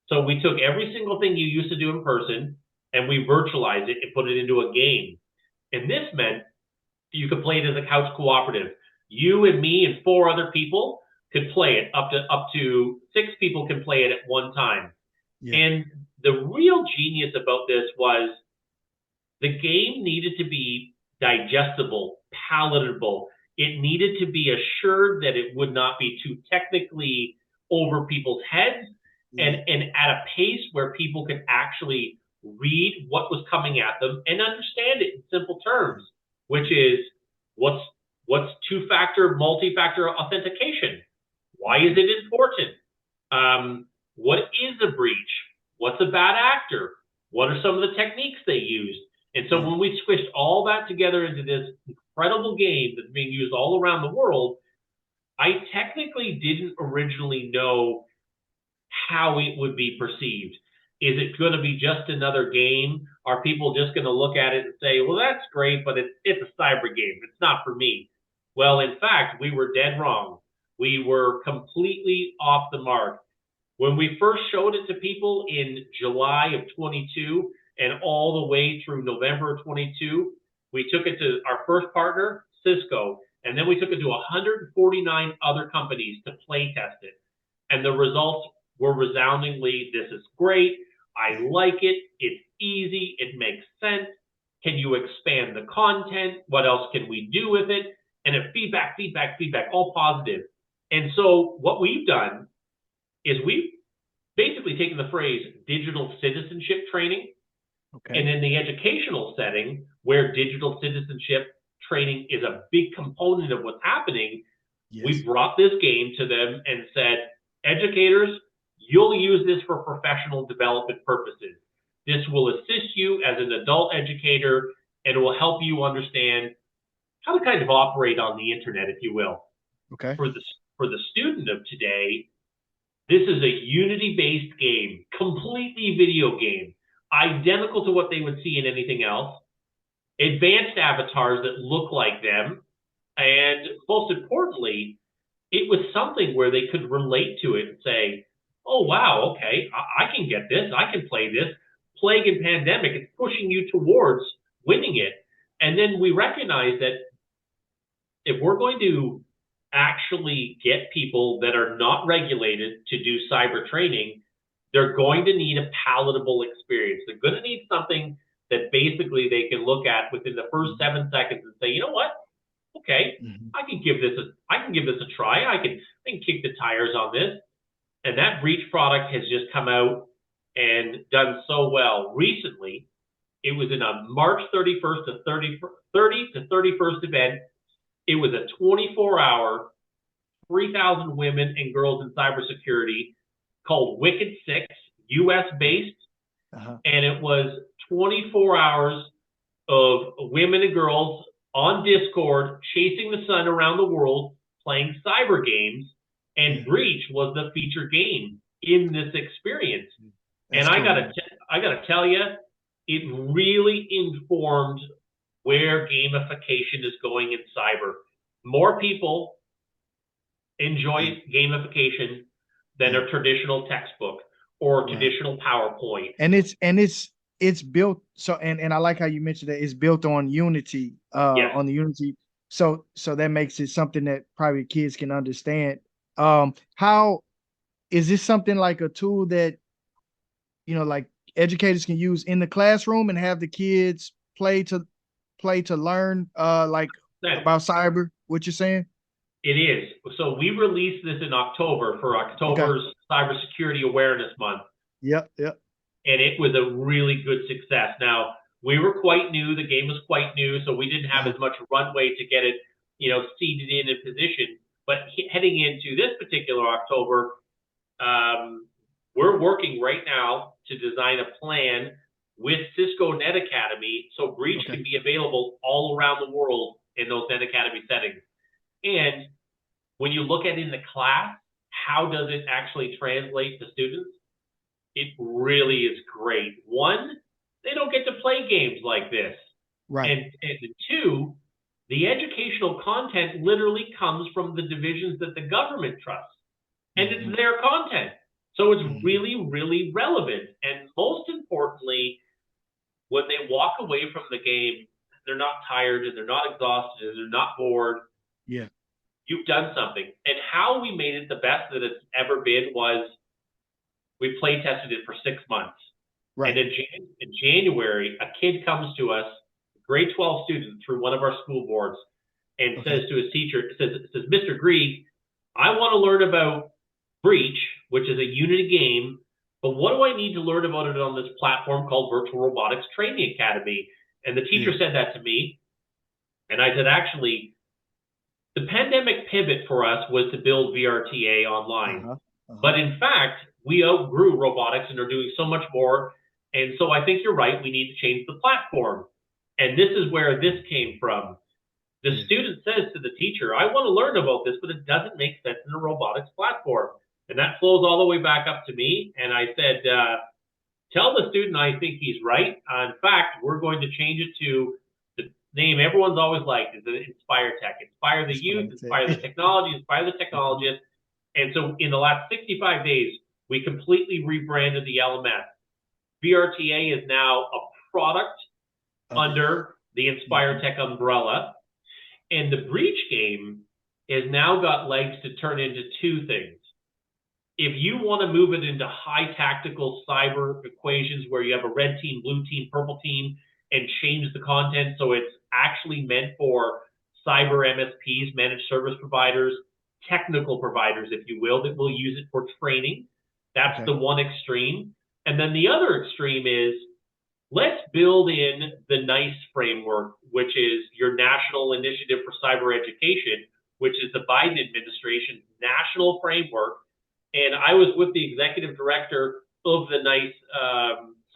So we took every single thing you used to do in person and we virtualized it and put it into a game. And this meant you could play it as a couch cooperative. You and me and 4 other people could play it. Up to 6 people can play it at one time. And the real genius about this was the game needed to be digestible, palatable. It needed to be assured that it would not be too technically over people's heads and at a pace where people could actually read what was coming at them and understand it in simple terms, which is what's two-factor, multi-factor authentication? Why is it important? What is a breach? What's a bad actor? What are some of the techniques they used? And so when we squished all that together into this incredible game that's being used all around the world, I technically didn't originally know how it would be perceived. Is it going to be just another game? Are people just going to look at it and say, well, that's great, but it's a cyber game. It's not for me. Well, in fact, we were dead wrong. We were completely off the mark. When we first showed it to people in July of 22 and all the way through November of 22, we took it to our first partner, Cisco, and then we took it to 149 other companies to play test it. And the results were resoundingly, this is great, I like it, it's easy, it makes sense, can you expand the content, what else can we do with it? And feedback, all positive. And so what we've done is we've basically taken the phrase digital citizenship training, and in the educational setting where digital citizenship training is a big component of what's happening, we brought this game to them and said, educators, you'll use this for professional development purposes. This will assist you as an adult educator, and it will help you understand how to kind of operate on the internet, if you will. For the student of today, this is a Unity-based game, completely video game, identical to what they would see in anything else, advanced avatars that look like them, and most importantly, it was something where they could relate to it and say, oh, wow, okay, I can get this, I can play this. Plague and Pandemic, it's pushing you towards winning it. And then we recognize that if we're going to actually get people that are not regulated to do cyber training, they're going to need a palatable experience. They're going to need something that basically they can look at within the first 7 seconds and say, you know what? Okay, I can give this a try. I can kick the tires on this. And that breach product has just come out and done so well. Recently, it was in a March 31st to 30 to 31st event. It was a 24-hour, 3,000 women and girls in cybersecurity called Wicked 6, US-based. And it was 24 hours of women and girls on Discord chasing the sun around the world, playing cyber games, and Breach was the featured game in this experience. That's cool. I gotta tell you, it really informed where gamification is going in cyber. More people enjoy gamification than a traditional textbook or traditional PowerPoint. And it's built so, and I like how you mentioned that it's built on Unity, on the Unity. So that makes it something that probably kids can understand. How is this something like a tool that, like educators can use in the classroom and have the kids play to learn, like about cyber, what you're saying? It is. So we released this in October for October's Cybersecurity Awareness Month. Yep. And it was a really good success. Now, we were quite new. The game was quite new, so we didn't have as much runway to get it, seated in and positioned. But heading into this particular October, we're working right now to design a plan with Cisco Net Academy so Breach can be available all around the world in those Net Academy settings. And when you look at it in the class, how does it actually translate to students? It really is great. One, they don't get to play games like this. Right. And two, the educational content literally comes from the divisions that the government trusts. And it's their content. So it's really, really relevant. And most importantly, when they walk away from the game, they're not tired and they're not exhausted and they're not bored. Yeah. You've done something. And how we made it the best that it's ever been was we play tested it for 6 months. Right. And in January, a kid comes to us, grade 12 student, through one of our school boards, and says to his teacher, says, Mr. Grieg, I want to learn about Breach, which is a Unity game, but what do I need to learn about it on this platform called Virtual Robotics Training Academy? And the teacher said that to me. And I said, actually, the pandemic pivot for us was to build VRTA online. But in fact, we outgrew robotics and are doing so much more. And so I think you're right. We need to change the platform. And this is where this came from. The student says to the teacher, I want to learn about this, but it doesn't make sense in a robotics platform. And that flows all the way back up to me. And I said, tell the student I think he's right. In fact, we're going to change it to the name everyone's always liked, is Inspire Tech. Inspire the youth, inspire the technology, inspire the technologists. And so in the last 65 days, we completely rebranded the LMS. VRTA is now a product under the Inspire Tech umbrella. And the Breach game has now got legs to turn into two things. If you want to move it into high tactical cyber equations where you have a red team, blue team, purple team, and change the content so it's actually meant for cyber MSPs, managed service providers, technical providers, if you will, that will use it for training. That's the one extreme. And then the other extreme is, let's build in the NICE framework, which is your National Initiative for Cyber Education, which is the Biden administration's national framework. And I was with the executive director of the NICE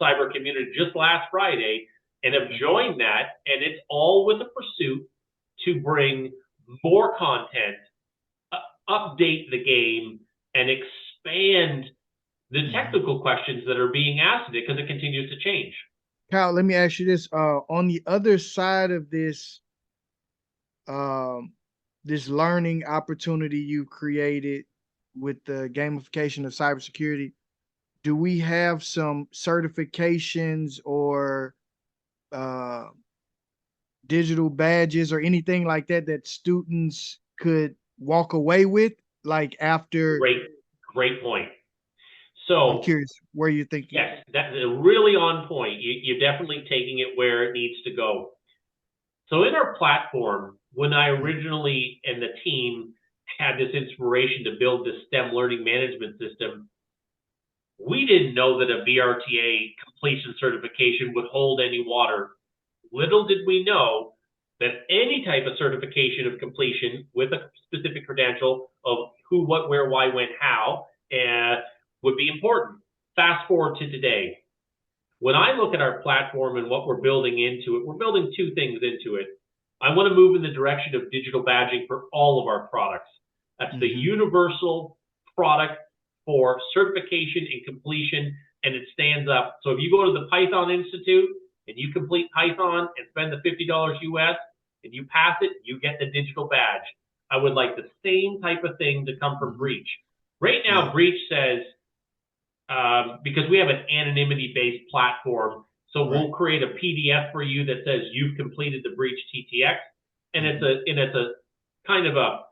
cyber community just last Friday and have joined that. And it's all with a pursuit to bring more content, update the game, and expand the technical questions that are being asked in it because it continues to change. Kyle, let me ask you this. On the other side of this, this learning opportunity you created with the gamification of cybersecurity, do we have some certifications or digital badges or anything like that that students could walk away with, like after? Great point. So I'm curious where you're thinking. Yes, that's really on point. You're definitely taking it where it needs to go. So in our platform, when I originally and the team had this inspiration to build this STEM learning management system, we didn't know that a VRTA completion certification would hold any water. Little did we know that any type of certification of completion with a specific credential of who, what, where, why, when, how would be important. Fast forward to today. When I look at our platform and what we're building into it, we're building two things into it. I want to move in the direction of digital badging for all of our products. That's the universal product for certification and completion, and it stands up. So if you go to the Python Institute and you complete Python and spend the $50 US and you pass it, you get the digital badge. I would like the same type of thing to come from Breach. Right now, Breach says, because we have an anonymity-based platform, so we'll create a PDF for you that says you've completed the Breach TTX, and it's a kind of a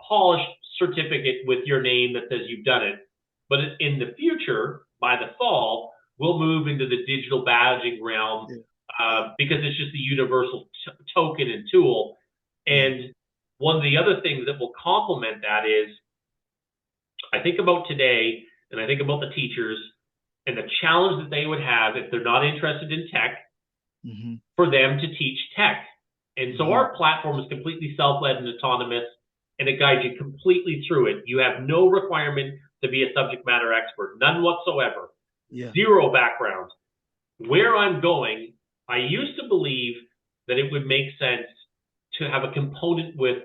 polished certificate with your name that says you've done it. But in the future, by the fall, we'll move into the digital badging realm because it's just a universal token and tool. And one of the other things that will complement that is, I think about today, and I think about the teachers and the challenge that they would have if they're not interested in tech, for them to teach tech. And so our platform is completely self-led and autonomous, and it guides you completely through it. You have no requirement to be a subject matter expert, none whatsoever. Zero background. Where I'm going, I used to believe that it would make sense to have a component with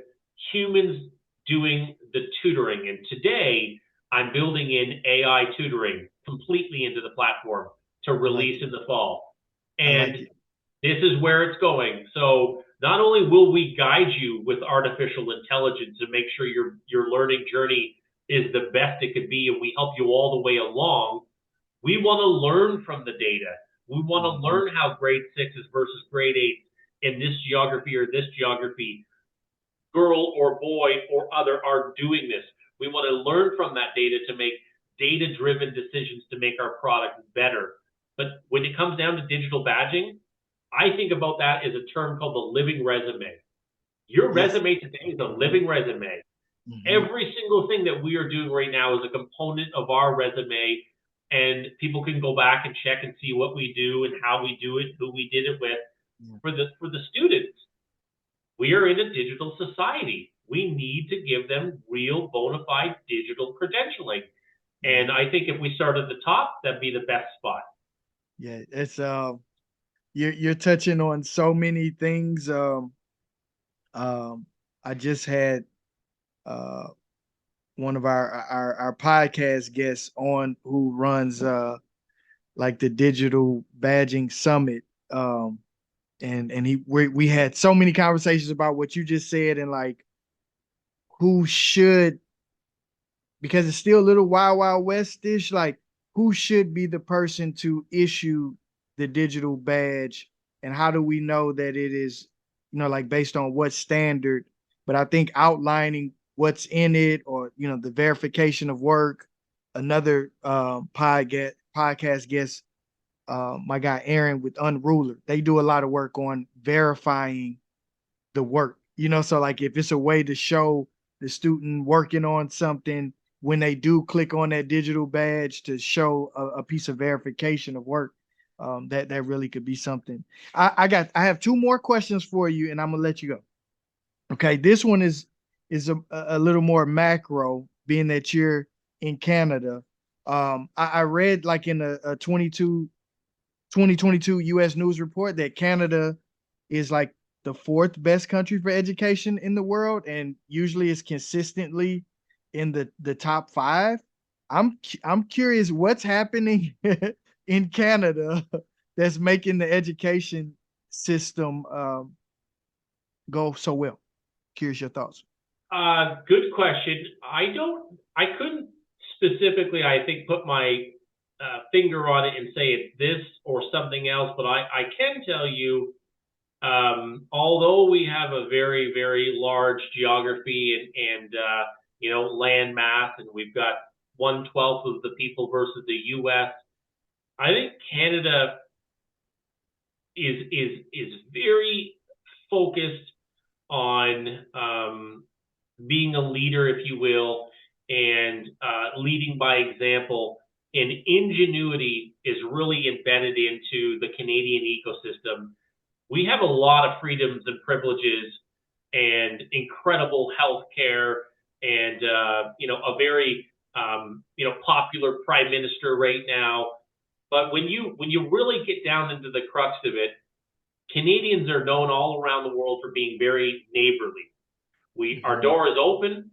humans doing the tutoring. And today, I'm building in AI tutoring completely into the platform to release in the fall. And this is where it's going. So not only will we guide you with artificial intelligence and make sure your learning journey is the best it could be, and we help you all the way along, we want to learn from the data. We want to learn how grade 6s versus grade 8 in this geography or this geography, girl or boy or other, are doing this. We want to learn from that data to make data-driven decisions to make our product better. But when it comes down to digital badging, I think about that as a term called the living resume. Your resume today is a living resume. Every single thing that we are doing right now is a component of our resume, and people can go back and check and see what we do and how we do it, who we did it with. For the students, we are in a digital society. We need to give them real bona fide digital credentialing. And I think if we start at the top, that'd be the best spot. Yeah, it's you're touching on so many things. I just had one of our podcast guests on who runs like the digital badging summit. And we had so many conversations about what you just said, and like who should, because it's still a little wild west-ish, like who should be the person to issue the digital badge, and how do we know that it is, like based on what standard? But I think outlining what's in it, or the verification of work. Another podcast guest, my guy Aaron with Unruler, they do a lot of work on verifying the work. So like if it's a way to show the student working on something, when they do click on that digital badge to show a piece of verification of work, that really could be something. I have two more questions for you, and I'm gonna let you go. Okay, this one is a little more macro, being that you're in Canada. I read like in a 2022 U.S. News report that Canada is like the 4th best country for education in the world, and usually it's consistently in the top 5. I'm curious what's happening in Canada that's making the education system go so well. Curious your thoughts. Good question. I couldn't specifically, I think, put my finger on it and say it's this or something else, but I can tell you, although we have a very, very large geography and land mass, and we've got 1/12 of the people versus the U.S., I think Canada is very focused on being a leader, if you will, and leading by example. And ingenuity is really embedded into the Canadian ecosystem. We have a lot of freedoms and privileges and incredible health care and, a very, popular prime minister right now. But when you really get down into the crux of it, Canadians are known all around the world for being very neighborly. Our door is open,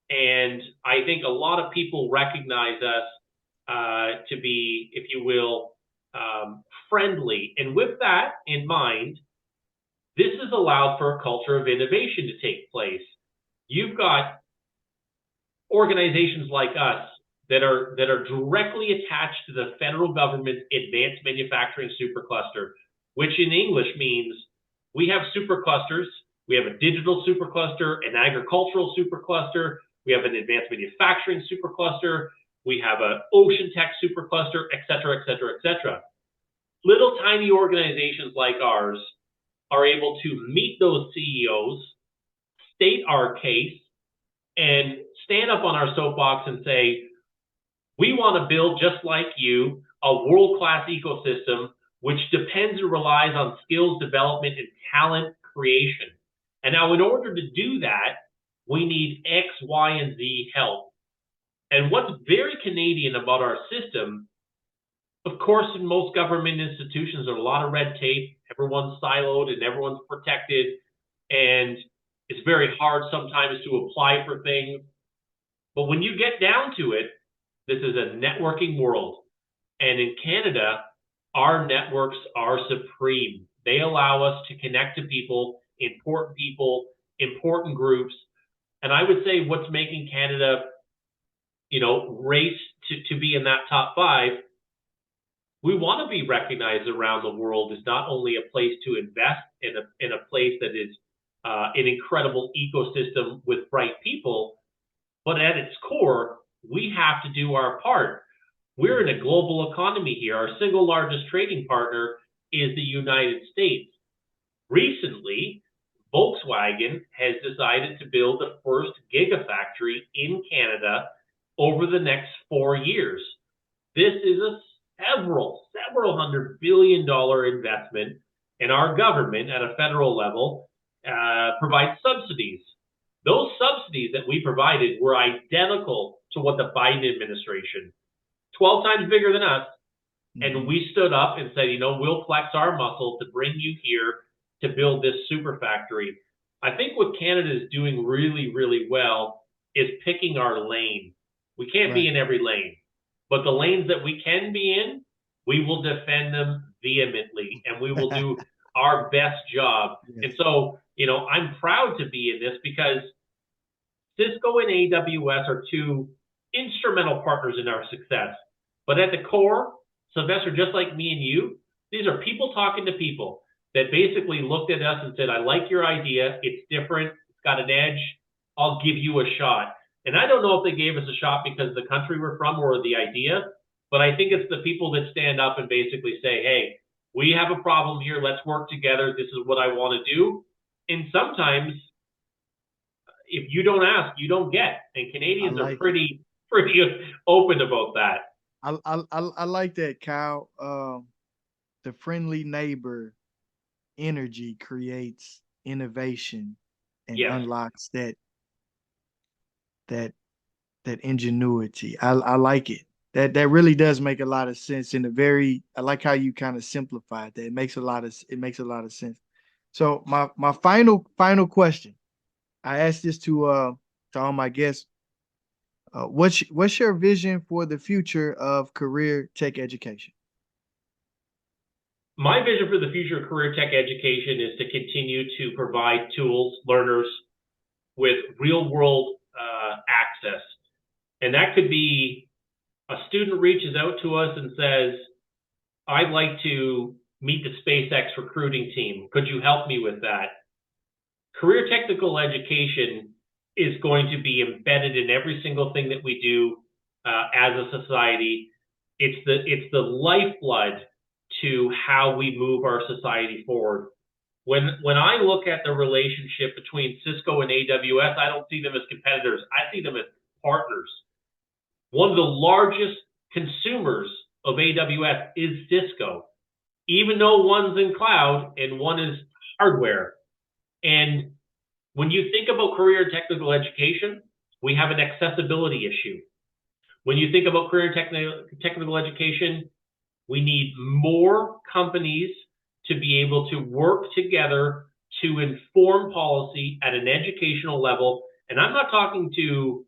and I think a lot of people recognize us to be, if you will, friendly. And with that in mind, this has allowed for a culture of innovation to take place. You've got organizations like us that are directly attached to the federal government's advanced manufacturing supercluster, which in English means we have superclusters. We have a digital supercluster, an agricultural supercluster. We have an advanced manufacturing supercluster. We have an ocean tech supercluster, et cetera, et cetera, et cetera. Little tiny organizations like ours are able to meet those CEOs, state our case, and stand up on our soapbox and say, we want to build, just like you, a world-class ecosystem which depends and relies on skills development and talent creation. And now in order to do that, we need X, Y, and Z help. And what's very Canadian about our system, of course, in most government institutions, there's a lot of red tape. Everyone's siloed and everyone's protected. And it's very hard sometimes to apply for things. But when you get down to it, this is a networking world. And in Canada, our networks are supreme. They allow us to connect to people, important groups. And I would say what's making Canada, race to be in that top 5, we want to be recognized around the world as not only a place to invest in a place that is an incredible ecosystem with bright people, but at its core, we have to do our part. We're in a global economy here. Our single largest trading partner is the United States. Recently, Volkswagen has decided to build the first gigafactory in Canada over the next 4 years. This is a several $100 billion investment, and our government at a federal level provides subsidies. Those subsidies that we provided were identical to what the Biden administration, 12 times bigger than us, and we stood up and said, we'll flex our muscle to bring you here to build this super factory. I think what Canada is doing really, really well is picking our lane. We can't be in every lane, but the lanes that we can be in, we will defend them vehemently, and we will do our best job. Yes. And so, I'm proud to be in this because Cisco and AWS are 2 instrumental partners in our success. But at the core, Sylvester, just like me and you, these are people talking to people that basically looked at us and said, I like your idea. It's different. It's got an edge. I'll give you a shot. And I don't know if they gave us a shot because of the country we're from or the idea, but I think it's the people that stand up and basically say, hey, we have a problem here. Let's work together. This is what I want to do. And sometimes if you don't ask, you don't get. And Canadians are pretty open about that. I like that, Kyle. The friendly neighbor energy creates innovation and unlocks that ingenuity. I like it. That really does make a lot of sense. I like how you kind of simplified that. It makes a lot of sense. So my final question, I asked this to all my guests. What's your vision for the future of career tech education? My vision for the future of career tech education is to continue to provide tools, learners with real world access. And that could be a student reaches out to us and says, I'd like to meet the SpaceX recruiting team. Could you help me with that? Career technical education is going to be embedded in every single thing that we do as a society. It's the lifeblood to how we move our society forward. When I look at the relationship between Cisco and AWS, I don't see them as competitors. I see them as partners. One of the largest consumers of AWS is Cisco, even though one's in cloud and one is hardware. And when you think about career and technical education, we have an accessibility issue. When you think about career and technical education, we need more companies to be able to work together to inform policy at an educational level. And I'm not talking to,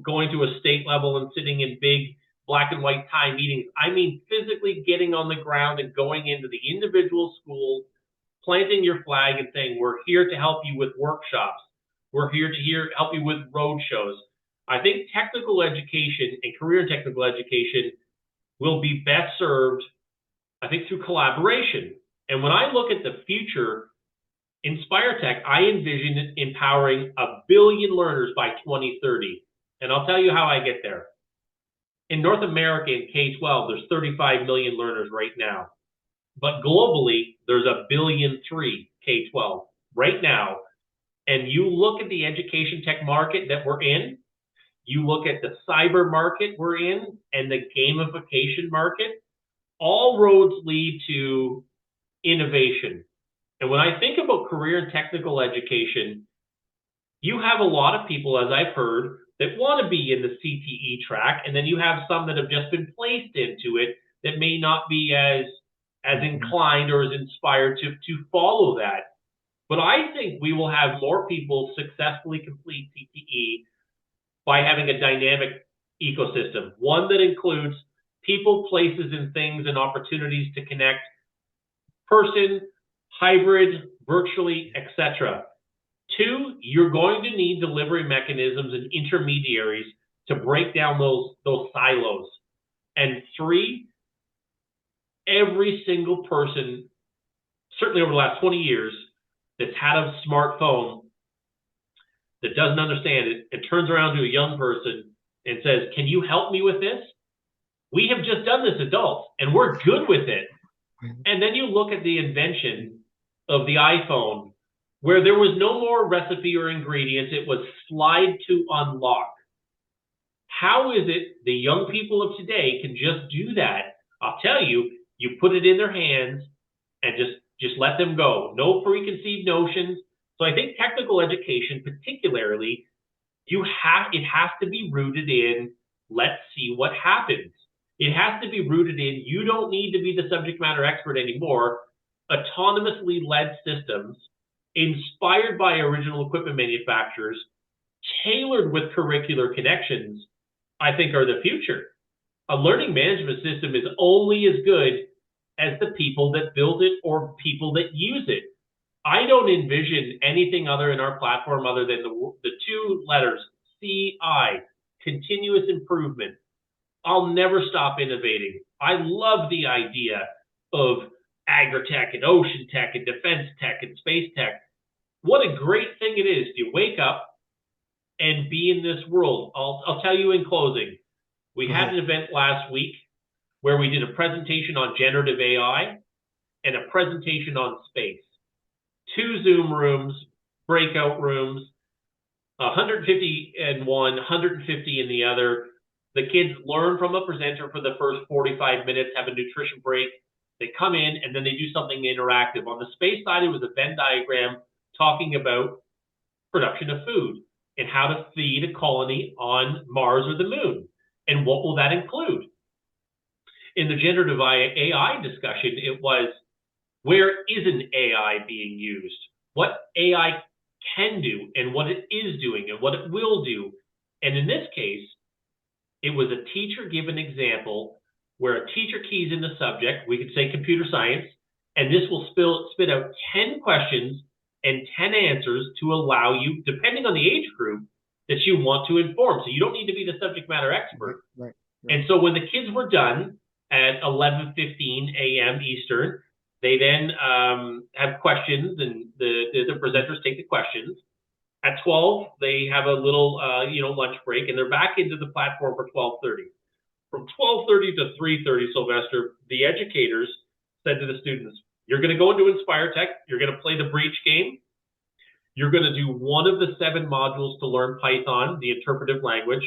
going to a state level and sitting in big black and white tie meetings. I mean, physically getting on the ground and going into the individual schools, planting your flag and saying, we're here to help you with workshops. We're here to help you with road shows. I think technical education and career and technical education will be best served, I think, through collaboration. And when I look at the future, InspireTech, I envision empowering 1 billion learners by 2030. And I'll tell you how I get there. In North America, in K-12, there's 35 million learners right now. But globally, there's 1.3 billion K-12 right now. And you look at the education tech market that we're in, you look at the cyber market we're in, and the gamification market, all roads lead to innovation. And when I think about career and technical education, you have a lot of people, as I've heard, that want to be in the CTE track, and then you have some that have just been placed into it that may not be as inclined or as inspired to follow that. But I think we will have more people successfully complete CTE by having a dynamic ecosystem, one that includes people, places, and things and opportunities to connect, person, hybrid, virtually, etc. 2, you're going to need delivery mechanisms and intermediaries to break down those silos. And 3, every single person, certainly over the last 20 years, that's had a smartphone that doesn't understand it and turns around to a young person and says, can you help me with this? We have just done this, adults, and we're good with it. And then you look at the invention of the iPhone, where there was no more recipe or ingredients. It was slide to unlock. How is it the young people of today can just do that? I'll tell you, you put it in their hands and just let them go. No preconceived notions. So I think technical education, particularly, it has to be rooted in, let's see what happens. It has to be rooted in, you don't need to be the subject matter expert anymore. Autonomously led systems, inspired by original equipment manufacturers, tailored with curricular connections, I think are the future. A learning management system is only as good as the people that build it or people that use it. I don't envision anything other in our platform other than the 2 letters, CI, continuous improvement. I'll never stop innovating. I love the idea of agri-tech and ocean tech and defense tech and space tech. What a great thing it is to wake up and be in this world. I'll tell you in closing, we had an event last week where we did a presentation on generative AI and a presentation on space. 2 Zoom rooms, breakout rooms, 150 in one, 150 in the other. The kids learn from a presenter for the first 45 minutes, have a nutrition break. They come in and then they do something interactive. On the space side, it was a Venn diagram talking about production of food and how to feed a colony on Mars or the moon. And what will that include? In the generative AI discussion, it was, where isn't AI being used? What AI can do and what it is doing and what it will do. And in this case, it was a teacher give an example where a teacher keys in the subject, we could say computer science, and this will spit out 10 questions and 10 answers to allow you, depending on the age group, that you want to inform. So you don't need to be the subject matter expert. Right. And so when the kids were done at 11:15 a.m. Eastern, they then have questions, and the presenters take the questions. At 12, they have a little lunch break, and they're back into the platform for 12:30. From 12:30 to 3:30, Sylvester, the educators said to the students, You're going to go into Inspire Tech. You're going to play the breach game. You're going to do one of the 7 modules to learn Python, the interpretive language.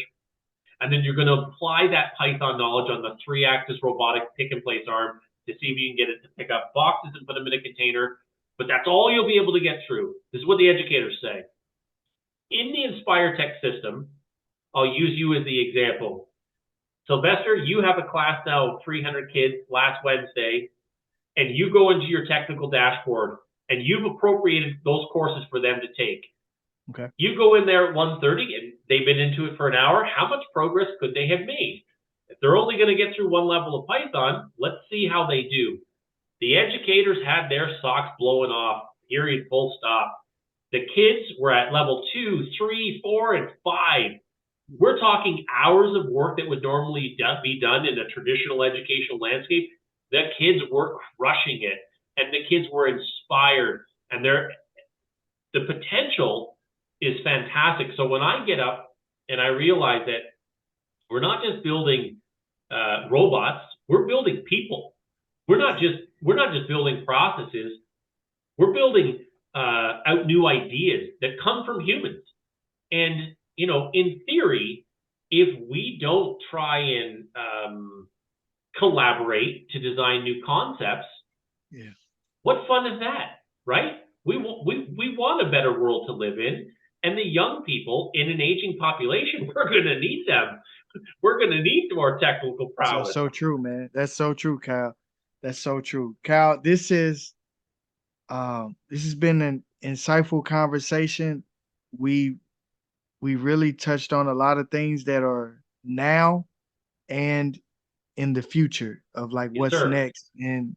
And then you're going to apply that Python knowledge on the 3-axis robotic pick-and-place arm to see if you can get it to pick up boxes and put them in a container. But that's all you'll be able to get through. This is what the educators say. In the Inspire Tech system, I'll use you as the example. Sylvester, you have a class now of 300 kids last Wednesday, and you go into your technical dashboard, and you've appropriated those courses for them to take. Okay. You go in there at 1:30, and they've been into it for an hour. How much progress could they have made? If they're only going to get through one level of Python, let's see how they do. The educators had their socks blowing off, period, full stop. The kids were at level 2, 3, 4, and 5. We're talking hours of work that would normally be done in a traditional educational landscape. The kids were crushing it, and the kids were inspired, and the potential is fantastic. So when I get up and I realize that we're not just building robots, we're building people. We're not just building processes. We're building out new ideas that come from humans. And in theory, if we don't try and collaborate to design new concepts, what fun is that, right? We want a better world to live in, and the young people in an aging population, we're going to need them. We're going to need more technical prowess. That's so true, man. That's so true, Kyle. That's so true, Kyle. This has been an insightful conversation. We really touched on a lot of things that are now and in the future of like what's next. And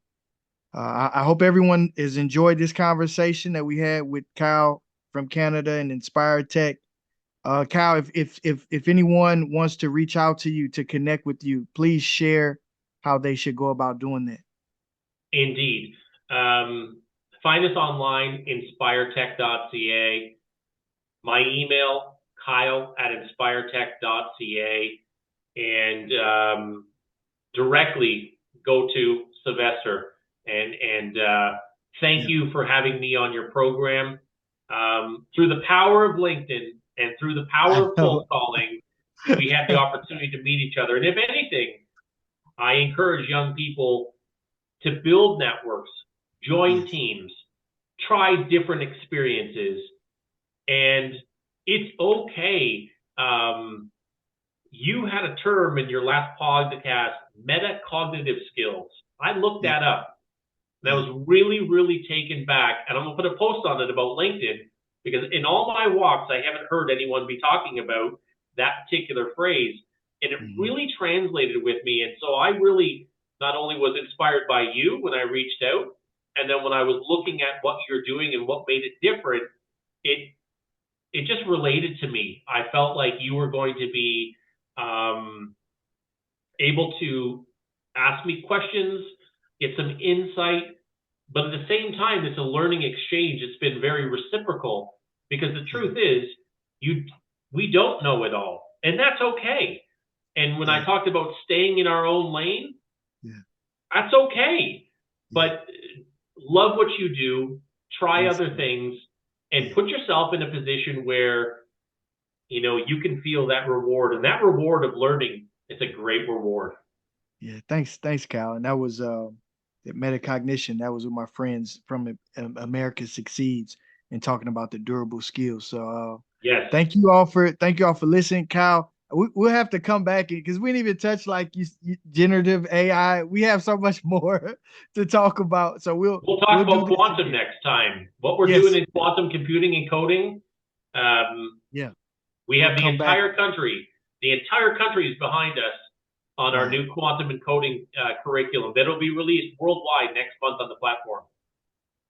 I hope everyone has enjoyed this conversation that we had with Kyle from Canada and Inspire Tech. Kyle, if anyone wants to reach out to you to connect with you, please share how they should go about doing that. Indeed. Find us online, inspiretech.ca. My email, kyle@inspiretech.ca, and directly go to Sylvester. And thank you for having me on your program. Through the power of LinkedIn and through the power of cold calling, we had the opportunity to meet each other. And if anything, I encourage young people to build networks, join teams, try different experiences, and it's okay. You had a term in your last podcast, metacognitive skills. I looked that up. And I was really, really taken back. And I'm going to put a post on it about LinkedIn, because in all my walks, I haven't heard anyone be talking about that particular phrase. And it really translated with me. And so I really not only was inspired by you when I reached out, and then when I was looking at what you're doing and what made it different, it just related to me. I felt like you were going to be able to ask me questions, get some insight, but at the same time, it's a learning exchange. It's been very reciprocal, because the truth is, we don't know it all, and that's okay. And when I talked about staying in our own lane, that's okay. But love what you do, try other things, and put yourself in a position where you can feel that reward, and that reward of learning, it's a great reward. Yeah, thanks, Kyle. And that was metacognition. That was with my friends from America Succeeds, and talking about the durable skills. So yes, thank you all for listening, Kyle. We'll have to come back, because we didn't even touch generative AI. We have so much more to talk about. So we'll talk about quantum next time. What we're doing in quantum computing and coding. We have the entire country. The entire country is behind us on our new quantum and coding curriculum that'll be released worldwide next month on the platform.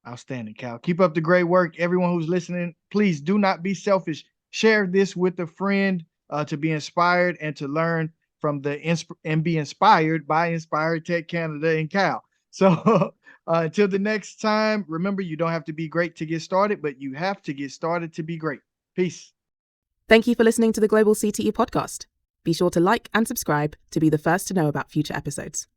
Outstanding, Cal. Keep up the great work. Everyone who's listening, please do not be selfish. Share this with a friend to be inspired and to learn from and be inspired by Inspire Tech Canada and Cal. So until the next time, remember, you don't have to be great to get started, but you have to get started to be great. Peace. Thank you for listening to the Global CTE Podcast. Be sure to like and subscribe to be the first to know about future episodes.